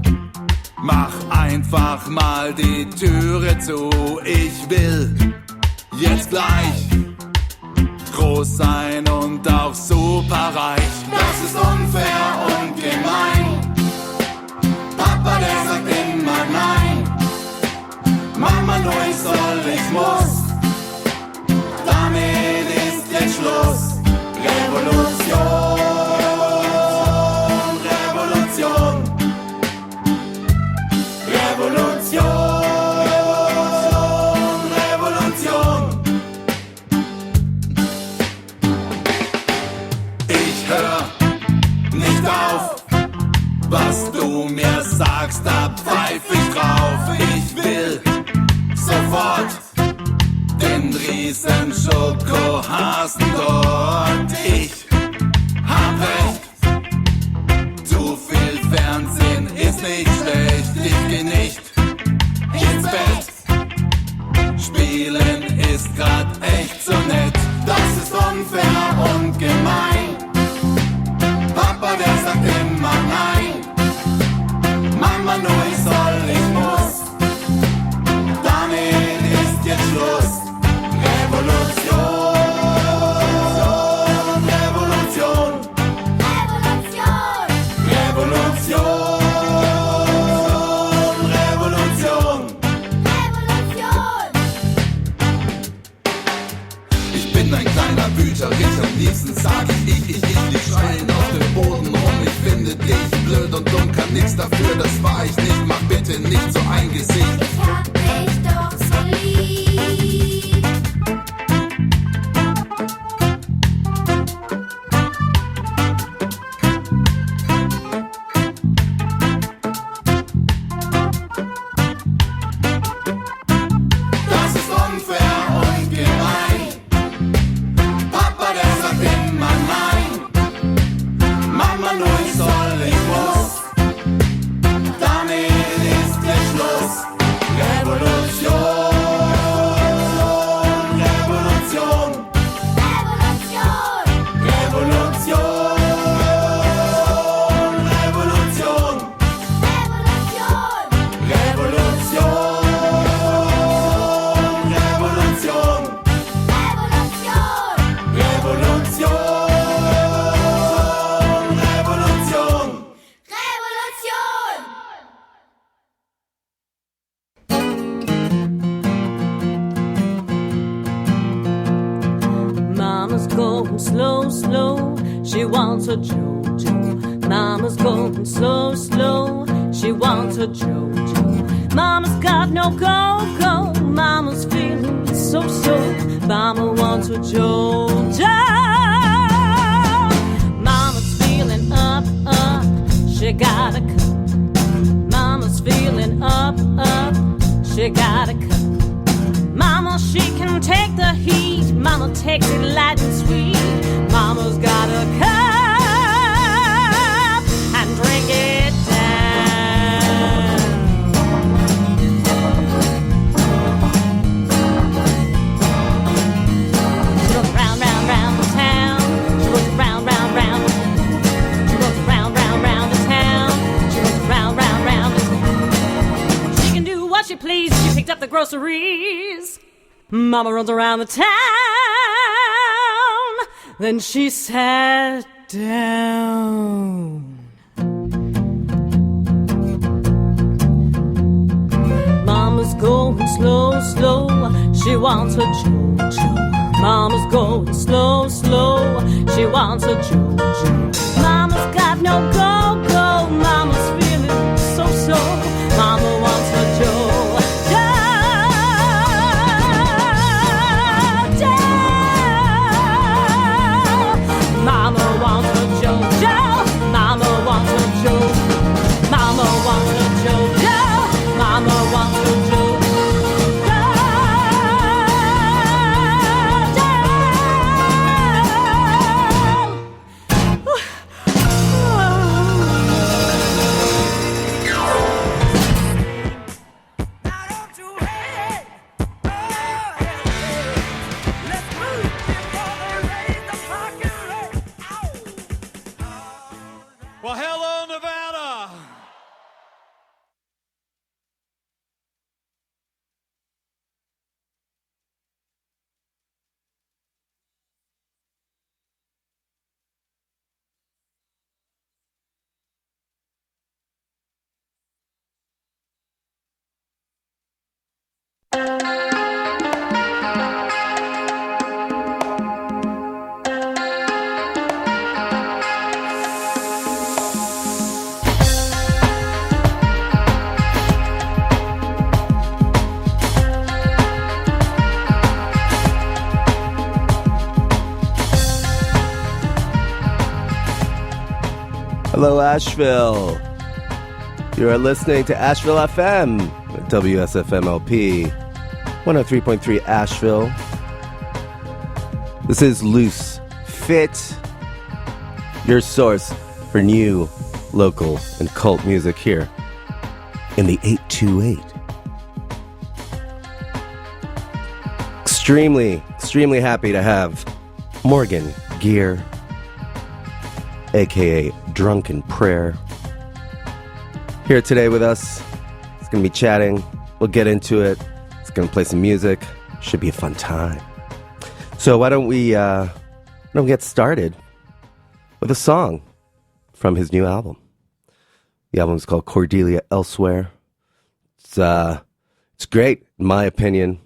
mach einfach mal die Türe zu. Ich will jetzt gleich groß sein und auch superreich. Das ist unfair und gemein. Papa, der sagt immer nein. Mama, nur ich soll, ich muss. Damit ist jetzt Schluss. Revolution, Revolution, Revolution, Revolution. Ich hör nicht auf, was du mir sagst, da pfeif ich drauf. Ich will sofort den riesen Schokohasen dort. Ich hab recht, zu viel Fernsehen ist nicht schlecht. Ich geh nicht ins Bett, spielen ist grad echt so nett. Das ist unfair und gemein. Papa, der sagt immer nein. Mama, nur ich soll, ich muss. Damit ist jetzt Schluss. Revolution, Revolution, Revolution, Revolution, Revolution. Ich bin ein kleiner Bücherich, am liebsten sag ich lieg schreien auf dem Boden rum. Ich finde dich blöd und dumm, kann nix dafür, das war ich nicht. Mach bitte nicht so ein Gesicht. Ich hab dich doch so lieb. Das ist unfair und gemein. Papa, der sagt immer nein. Mama, nur ich soll, ich muss. Damit ist jetzt Schluss. Revolution, Revolution, Revolution, Revolution, Revolution, Revolution, Revolution, Revolution. Mama's going slow, slow. She wants a JoJo. Mama's going slow, slow. She wants a JoJo. Mama's got no go-go. Mama's feeling so. Mama wants a JoJo. Mama's feeling up. She got a cup. Mama's feeling up. She got a cup. Mama, she can take the heat. Mama takes it light and sweet. Mama's got a cup and drink it down. She goes round, round, round the town. She goes round, round, round. She goes round, round, round the town. She goes round, round, round the town. She can do what she pleases. She picked up the groceries. Mama runs around the town. Then she sat down. Mama's going slow, slow. She wants a JoJo. Mama's going slow, slow. She wants a JoJo. Mama's got no go-go. Mama's feeling so. Mama wants a JoJo. Mama wants a JoJo. Mama wants a JoJo. Mama wants a JoJo. Mama wants a JoJo. Well, hello, Nevada. Hello, Asheville. You are listening to Asheville FM at WSFMLP 103.3 Asheville. This is Loose Fit, your source for new, local, and cult music here in the 828. Extremely happy to have Morgan Gear, aka Drunken Prayer, here today with us. He's going to be chatting. We'll get into it. He's going to play some music. Should be a fun time. So why don't we get started with a song from his new album. The album is called Cordelia Elsewhere. It's great, in my opinion.